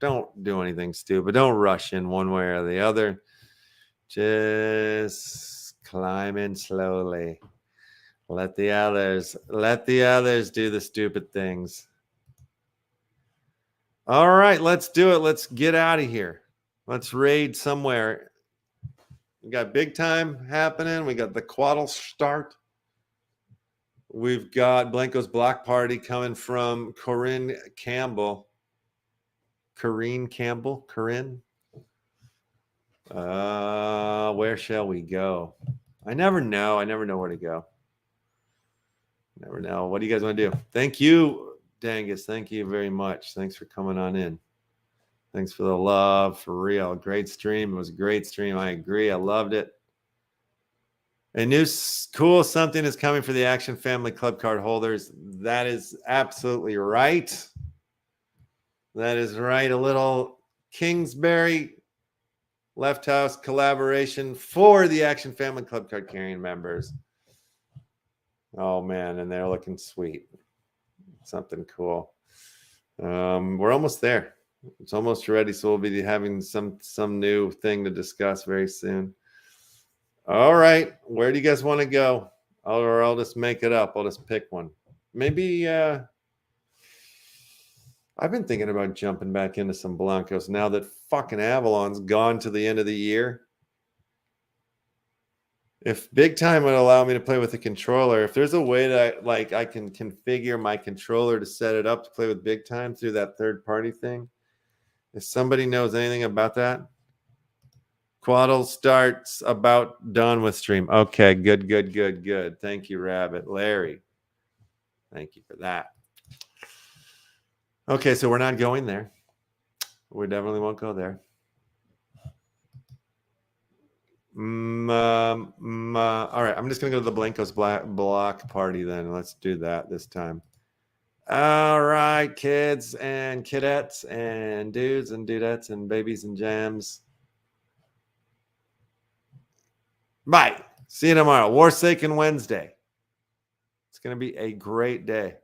don't do anything stupid. Don't rush in one way or the other. Just climb in slowly. Let the others do the stupid things. All right, let's do it. Let's get out of here. Let's raid somewhere. We got big time happening. We got the Quaddle start. We've got Blanco's Block Party coming from Corinne Campbell. Corinne? Where shall we go? I never know. I never know where to go. Never know. What do you guys want to do? Thank you, Dangus. Thank you very much. Thanks for coming on in. Thanks for the love. For real. Great stream. It was a great stream. I agree. I loved it. A new cool something is coming for the Action Family Club card holders. That is absolutely right. That is right. A little Kingsbury Left House collaboration for the Action Family Club card carrying members. Oh man, and they're looking sweet. Something cool. We're almost there. It's almost ready, so we'll be having some new thing to discuss very soon. All right, where do you guys want to go? Or I'll just make it up. I'll just pick one. Maybe I've been thinking about jumping back into some Blancos now that fucking Avalon's gone to the end of the year. If Big Time would allow me to play with a controller, if there's a way that I can configure my controller to set it up to play with Big Time through that third-party thing, if somebody knows anything about that, Quaddle starts about done with stream. Okay, good. Thank you, Rabbit. Larry, thank you for that. Okay, so we're not going there. We definitely won't go there. All right, I'm just going to go to the Blanco's block party then. Let's do that this time. All right, kids and kidettes and dudes and dudettes and babies and jams. Bye. See you tomorrow. Warsaken Wednesday. It's going to be a great day.